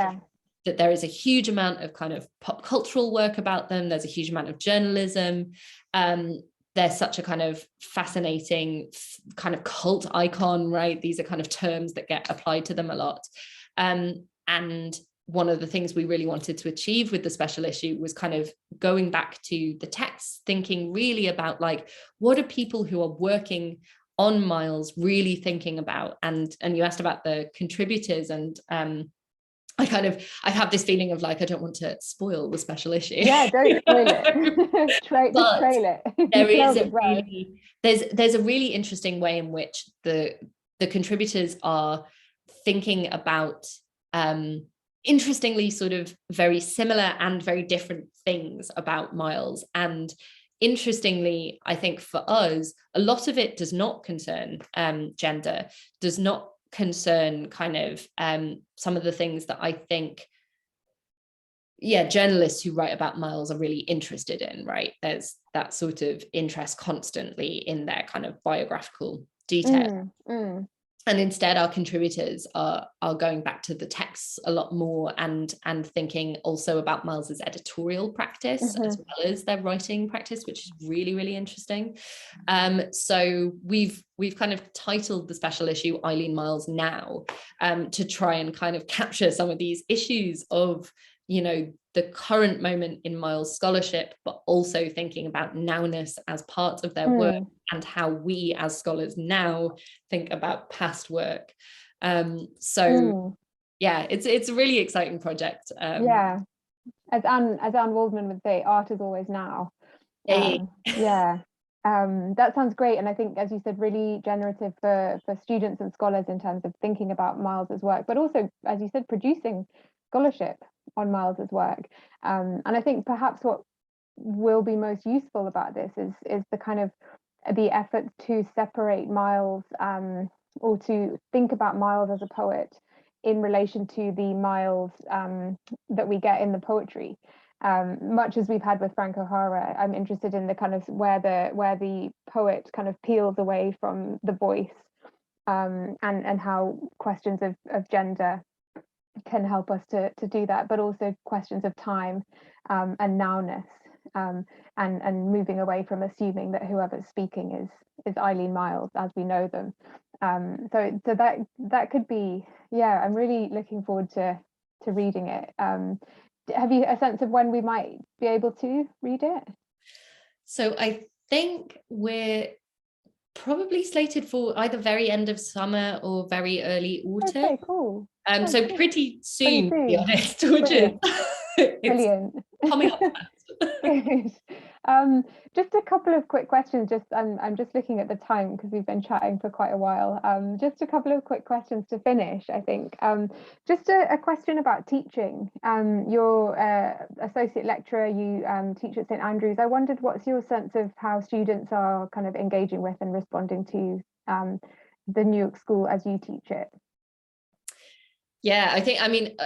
that there is a huge amount of kind of pop cultural work about them. There's a huge amount of journalism. There's such a kind of fascinating kind of cult icon, right? These are kind of terms that get applied to them a lot. And one of the things we really wanted to achieve with the special issue was kind of going back to the text, thinking really about like, what are people who are working on Myles really thinking about? And you asked about the contributors, and I have this feeling of like, I don't want to spoil the special issue. Yeah, don't spoil it. Just trail it. There is a really, there's a really interesting way in which the contributors are thinking about interestingly sort of very similar and very different things about Myles. And interestingly, I think for us, a lot of it does not concern gender, does not concern kind of some of the things that I think journalists who write about Myles are really interested in, right? There's that sort of interest constantly in their kind of biographical detail. And instead our contributors are going back to the texts a lot more, and thinking also about Myles's editorial practice as well as their writing practice, which is really, really interesting. So we've kind of titled the special issue Eileen Myles Now, to try and kind of capture some of these issues of, you know, the current moment in Myles scholarship, but also thinking about nowness as part of their work, and how we as scholars now think about past work. It's a really exciting project. As Anne Waldman would say, art is always now. That sounds great, and I think, as you said, really generative for students and scholars in terms of thinking about Myles's work, but also, as you said, producing scholarship on Myles's work. And I think perhaps what will be most useful about this is the kind of the effort to separate Myles, or to think about Myles as a poet in relation to the Myles that we get in the poetry. Much as we've had with Frank O'Hara, I'm interested in the kind of where the poet kind of peels away from the voice, and how questions of gender can help us to do that, but also questions of time and nowness, and moving away from assuming that whoever's speaking is Eileen Myles as we know them. So that could be, I'm really looking forward to reading it. Have you a sense of when we might be able to read it? So I think we're probably slated for either very end of summer or very early autumn. Okay, cool. So cool. pretty soon, to be honest, which is brilliant. Coming up fast. Just a couple of quick questions. I'm just looking at the time because we've been chatting for quite a while. Just a couple of quick questions to finish, I think. Just a question about teaching. You're associate lecturer, you teach at St Andrews. I wondered, what's your sense of how students are kind of engaging with and responding to the New York School as you teach it? Yeah, I mean,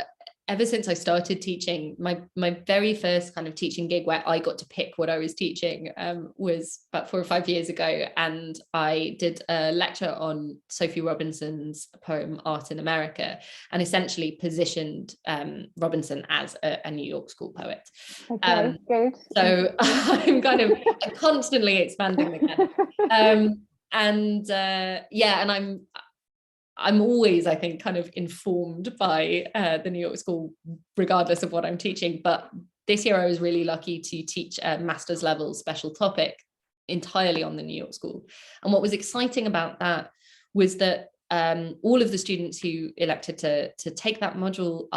ever since I started teaching, my very first kind of teaching gig where I got to pick what I was teaching was about 4 or 5 years ago. And I did a lecture on Sophie Robinson's poem Art in America, and essentially positioned Robinson as a New York School poet. Okay, good. So I'm kind of constantly expanding the canon. And I'm always, I think, kind of informed by the New York School, regardless of what I'm teaching. But this year I was really lucky to teach a master's level special topic entirely on the New York School. And what was exciting about that was that all of the students who elected to take that module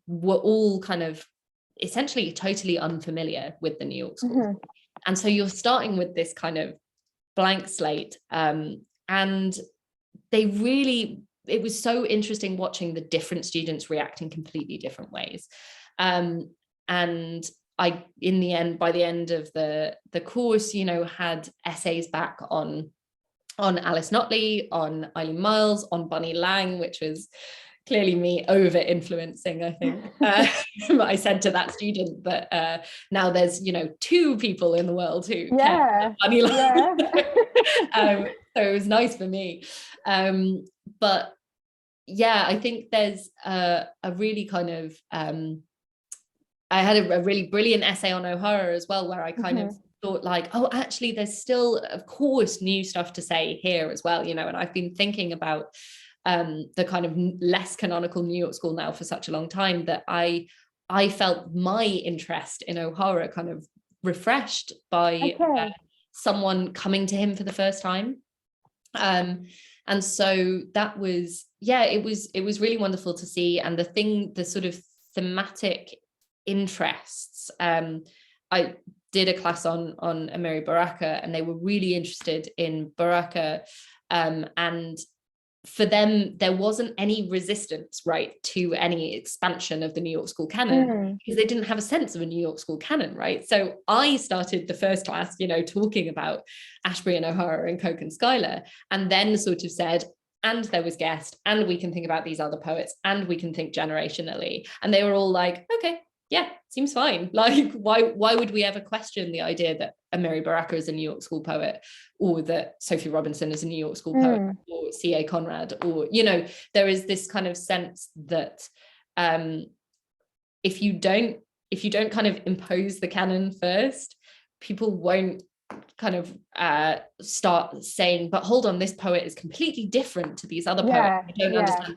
were all kind of essentially totally unfamiliar with the New York School. And so you're starting with this kind of blank slate, and it was so interesting watching the different students react in completely different ways. And I, by the end of the course, had essays back on Alice Notley, on Eileen Myles, on Bunny Lang, which was clearly me over influencing, I think. I said to that student that now there's, 2 people in the world who care about Bunny Lang. So it was nice for me. But yeah, I think there's a really kind of, I had a really brilliant essay on O'Hara as well, where I kind of thought like, oh, actually, there's still, of course, new stuff to say here as well, and I've been thinking about the kind of less canonical New York School now for such a long time that I felt my interest in O'Hara kind of refreshed by someone coming to him for the first time. And so that was, it was really wonderful to see. And the sort of thematic interests, I did a class on Amiri Baraka, and they were really interested in Baraka, and for them, there wasn't any resistance, right, to any expansion of the New York School canon, because they didn't have a sense of a New York School canon, right? So I started the first class, talking about Ashbery and O'Hara and Coke and Schuyler, and then sort of said, and there was Guest, and we can think about these other poets, and we can think generationally. And they were all like, okay, yeah, seems fine. Like, why would we ever question the idea that Amiri Baraka is a New York School poet, or that Sophie Robinson is a New York School poet, or C.A. Conrad, or, there is this kind of sense that if you don't kind of impose the canon first, people won't kind of start saying, but hold on, this poet is completely different to these other poets. I don't understand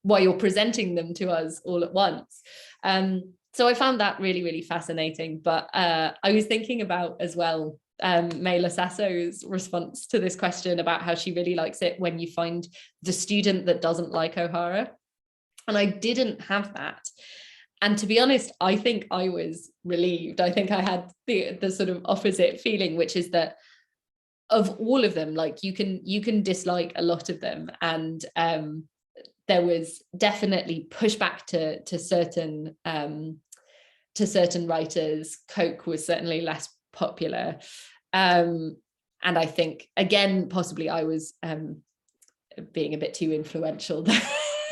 why you're presenting them to us all at once. So I found that really, really fascinating. But I was thinking about as well, Mela Sasso's response to this question about how she really likes it when you find the student that doesn't like O'Hara. And I didn't have that. And to be honest, I think I was relieved. I think I had the sort of opposite feeling, which is that of all of them, like you can dislike a lot of them. And there was definitely pushback to certain writers. Coke was certainly less popular. And I think, again, possibly I was being a bit too influential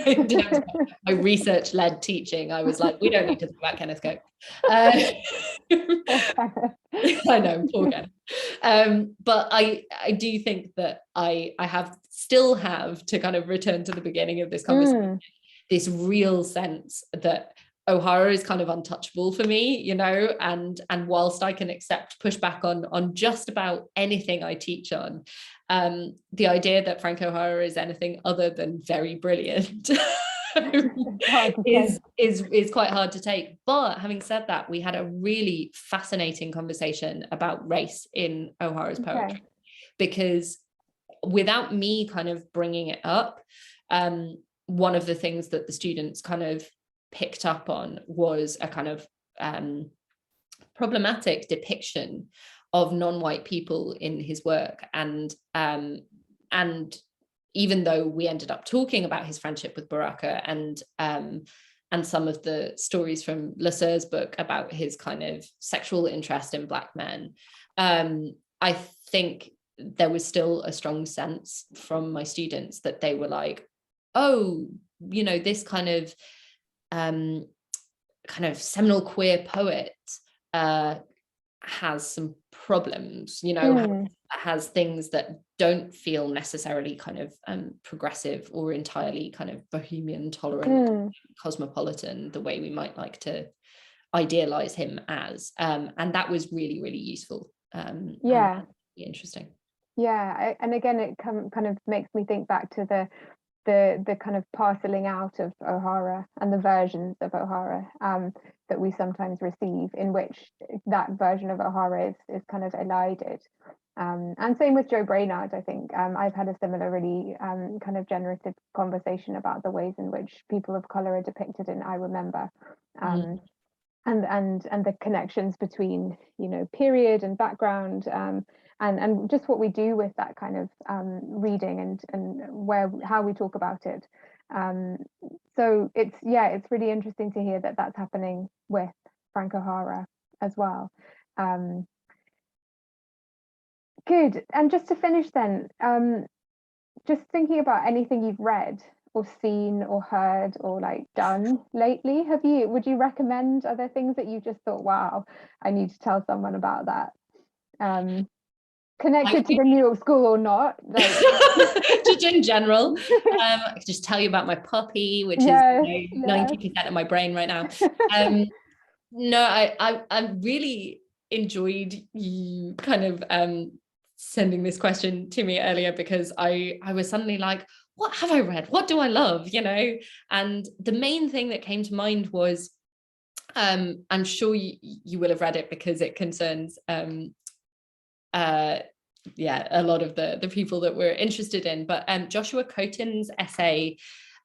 in terms of my research-led teaching. I was like, we don't need to talk about Kenneth Coke. I know, poor Kenneth. But I do think that I still have to kind of return to the beginning of this conversation, this real sense that O'Hara is kind of untouchable for me, and whilst I can accept pushback on just about anything I teach on, the idea that Frank O'Hara is anything other than very brilliant is quite hard to take. But having said that, we had a really fascinating conversation about race in O'Hara's poetry, because without me kind of bringing it up, one of the things that the students kind of picked up on was a kind of problematic depiction of non-white people in his work. And even though we ended up talking about his friendship with Baraka and some of the stories from Lasser's book about his kind of sexual interest in Black men, I think there was still a strong sense from my students that they were like, oh, this kind of seminal queer poet has some problems, has things that don't feel necessarily kind of progressive or entirely kind of bohemian, tolerant, cosmopolitan, the way we might like to idealize him as. And that was really, really useful. And interesting. And again, it kind of makes me think back to the kind of parceling out of O'Hara and the versions of O'Hara that we sometimes receive, in which that version of O'Hara is kind of elided. And same with Joe Brainard, I think. I've had a similar really kind of generative conversation about the ways in which people of colour are depicted in I Remember. And the connections between, period and background, and just what we do with that kind of reading and how we talk about it. So it's really interesting to hear that that's happening with Frank O'Hara as well. Good. And just to finish then, just thinking about anything you've read or seen or heard or like done lately, would you recommend, are there things that you just thought, wow, I need to tell someone about that? Connected to the New York School or not? Like... just in general. I could just tell you about my puppy, which is 90% of my brain right now. No, I really enjoyed you kind of sending this question to me earlier, because I was suddenly like, what have I read? What do I love? You know, and the main thing that came to mind was, I'm sure you will have read it because it concerns a lot of the people that we're interested in, but Joshua Coaten's essay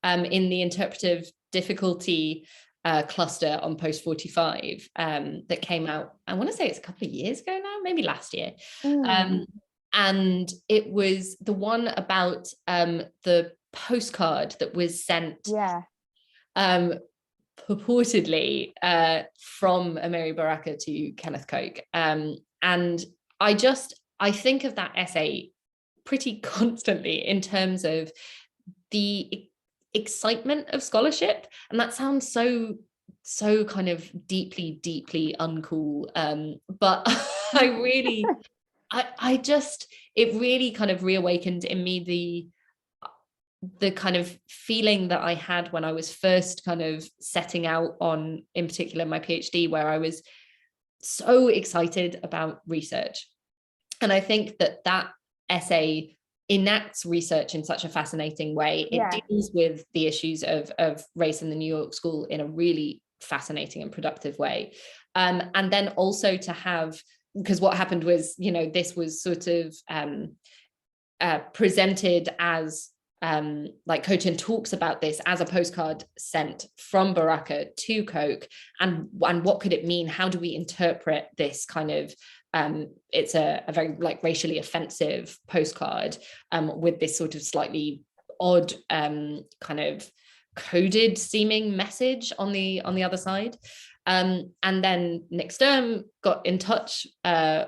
in the interpretive difficulty cluster on post 45 that came out, I want to say it's a couple of years ago now, maybe last year. And it was the one about the postcard that was sent purportedly from Amiri Baraka to Kenneth Koch. And I think of that essay pretty constantly in terms of the excitement of scholarship. And that sounds so kind of deeply uncool. But it really kind of reawakened in me the kind of feeling that I had when I was first kind of setting out on, in particular, my PhD, where I was so excited about research. And I think that essay enacts research in such a fascinating way. It deals with the issues of race in the New York School in a really fascinating and productive way. And then also to have, because what happened was, you know, this was sort of presented as, like Coaten talks about this as a postcard sent from Baraka to Koch, and what could it mean? How do we interpret this kind of, it's a very like racially offensive postcard with this sort of slightly odd kind of coded seeming message on the other side. And then Nick Sturm got in touch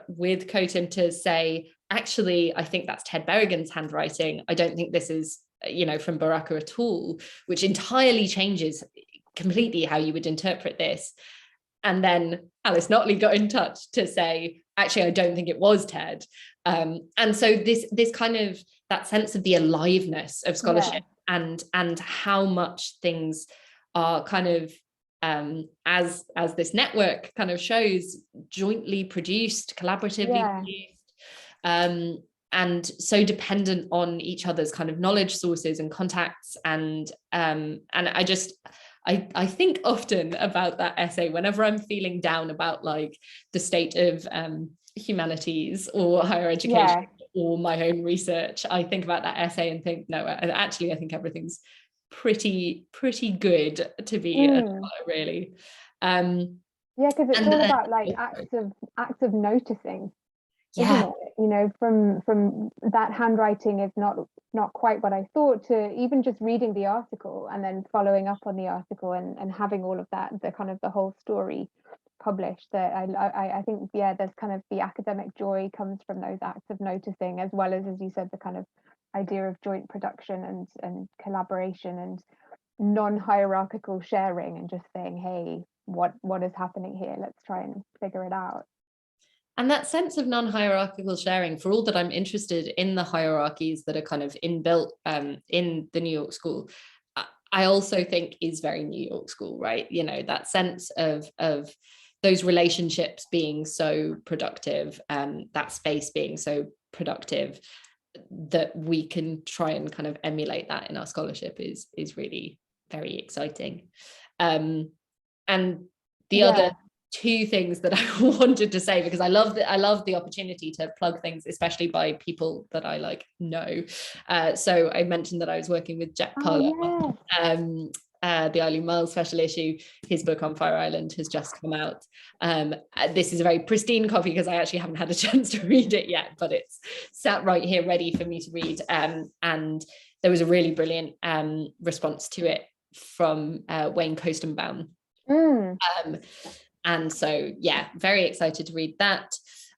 with Coaten to say, actually, I think that's Ted Berrigan's handwriting. I don't think this is, you know, from Baraka at all, which entirely changes completely how you would interpret this. And then Alice Notley got in touch to say, actually, I don't think it was Ted. And so this kind of, that sense of the aliveness of scholarship and how much things are kind of, as this network kind of shows, jointly produced, collaboratively produced, and so dependent on each other's kind of knowledge sources and contacts. And I think often about that essay whenever I'm feeling down about like the state of humanities or higher education or my own research. I think about that essay and think, no, actually, I think everything's pretty good to be a scholar, really. Because it's all about like acts of noticing, isn't it? You know, from that handwriting is not quite what I thought, to even just reading the article and then following up on the article and having all of that, the kind of the whole story published. That I think there's kind of the academic joy comes from those acts of noticing, as well as you said, the kind of idea of joint production and collaboration and non-hierarchical sharing, and just saying, hey, what is happening here, let's try and figure it out. And that sense of non-hierarchical sharing, for all that I'm interested in the hierarchies that are kind of inbuilt in the New York School, I also think is very New York School, right? You know, that sense of those relationships being so productive, that space being so productive, that we can try and kind of emulate that in our scholarship is really very exciting. And the other two things that I wanted to say, because I love the opportunity to plug things, especially by people that I like know. So I mentioned that I was working with Jack Parler, the Eileen Myles special issue. His book on Fire Island has just come out. This is a very pristine copy because I actually haven't had a chance to read it yet, but it's sat right here ready for me to read. And there was a really brilliant response to it from Wayne Kostenbaum. And so, yeah, very excited to read that.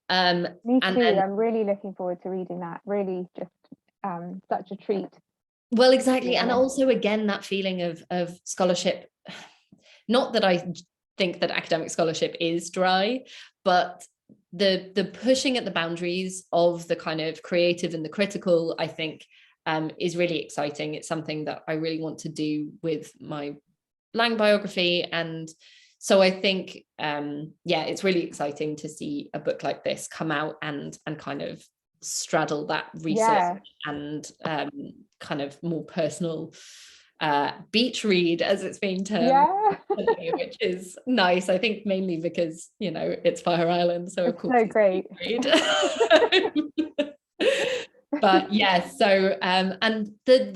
Me too. I'm really looking forward to reading that. Really just such a treat. Well, exactly. And also, again, that feeling of scholarship, not that I think that academic scholarship is dry, but the pushing at the boundaries of the kind of creative and the critical, I think, is really exciting. It's something that I really want to do with my Lang biography, and so I think, yeah, it's really exciting to see a book like this come out and kind of straddle that research and kind of more personal beach read, as it's being termed, which is nice. I think mainly because, you know, it's Fire Island, so of course so great. But yeah, so and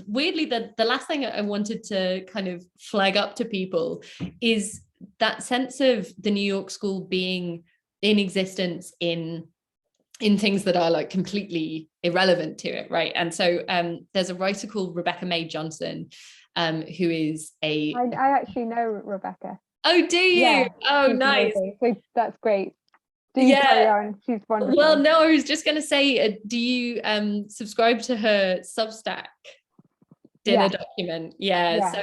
weirdly the last thing I wanted to kind of flag up to people is that sense of the New York School being in existence in things that are like completely irrelevant to it, right? And so there's a writer called Rebecca May Johnson, who is I actually know Rebecca. Oh, do you? Yeah, oh, nice. So that's great. Do you carry on? She's wonderful. Well, no, I was just going to say, do you subscribe to her Substack dinner document? Yeah. So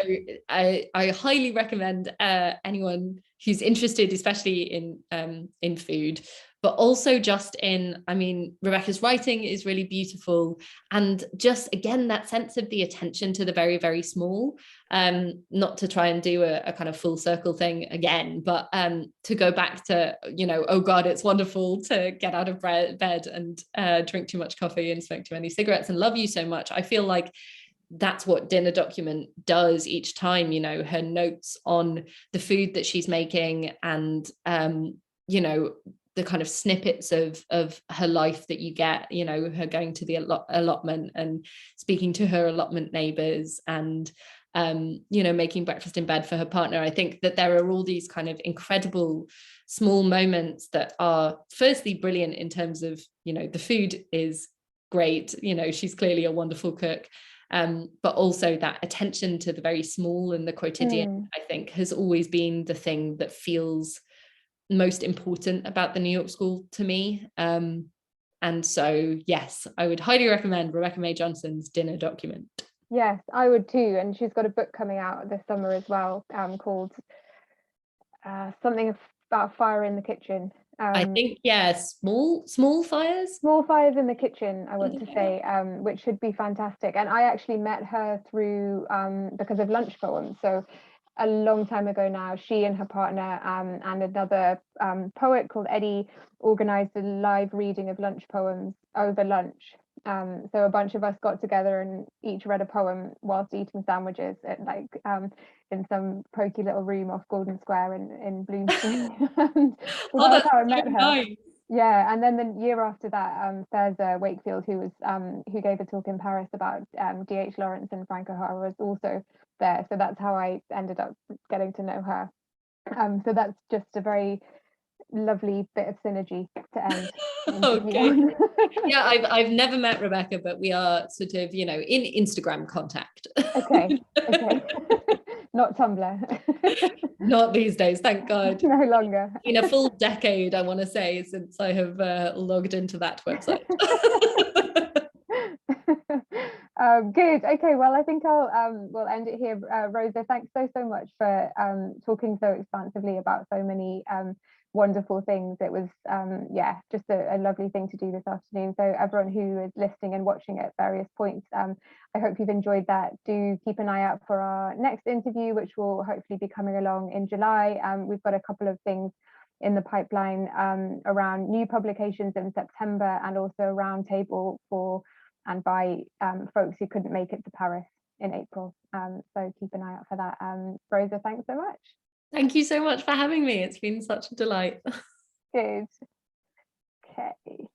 I highly recommend anyone who's interested, especially in food, but also just in, I mean, Rebecca's writing is really beautiful, and just again that sense of the attention to the very, very small, not to try and do a kind of full circle thing again, but to go back to, you know, oh God, it's wonderful to get out of bed and drink too much coffee and smoke too many cigarettes and love you so much. I feel like that's what dinner document does each time, you know, her notes on the food that she's making, and you know, the kind of snippets of her life that you get, you know, her going to the allotment and speaking to her allotment neighbors, and you know, making breakfast in bed for her partner. I think that there are all these kind of incredible small moments that are firstly brilliant in terms of, you know, the food is great, you know, she's clearly a wonderful cook, but also that attention to the very small and the quotidian, I think, has always been the thing that feels most important about the New York School to me. And so, yes, I would highly recommend Rebecca May Johnson's dinner document. Yes, I would too. And she's got a book coming out this summer as well, called something about fire in the kitchen. I think, small fires in the kitchen, I want to say, which should be fantastic. And I actually met her through because of lunch poems. So a long time ago now, she and her partner and another poet called Eddie organized a live reading of lunch poems over lunch. So a bunch of us got together and each read a poem whilst eating sandwiches at in some pokey little room off Golden Square in Bloomsbury. So that's how I met her. Nice. Yeah, and then the year after that, Thurza Wakefield, who gave a talk in Paris about D.H. Lawrence and Frank O'Hara, was also there. So that's how I ended up getting to know her. So that's just a very lovely bit of synergy to end. Okay. Yeah, I've never met Rebecca, but we are sort of, you know, in Instagram contact. Okay. Not Tumblr. Not these days, thank God. No longer. In a full decade, I want to say, since I have logged into that website. Good. Okay, well, I think we'll end it here. Rosa, thanks so much for talking so expansively about so many wonderful things. It was just a lovely thing to do this afternoon. So everyone who is listening and watching at various points, I hope you've enjoyed that. Do keep an eye out for our next interview, which will hopefully be coming along in July. We've got a couple of things in the pipeline around new publications in September, and also a roundtable for and by folks who couldn't make it to Paris in April. So keep an eye out for that. Rosa, thanks so much. Thank you so much for having me. It's been such a delight. Good. Okay.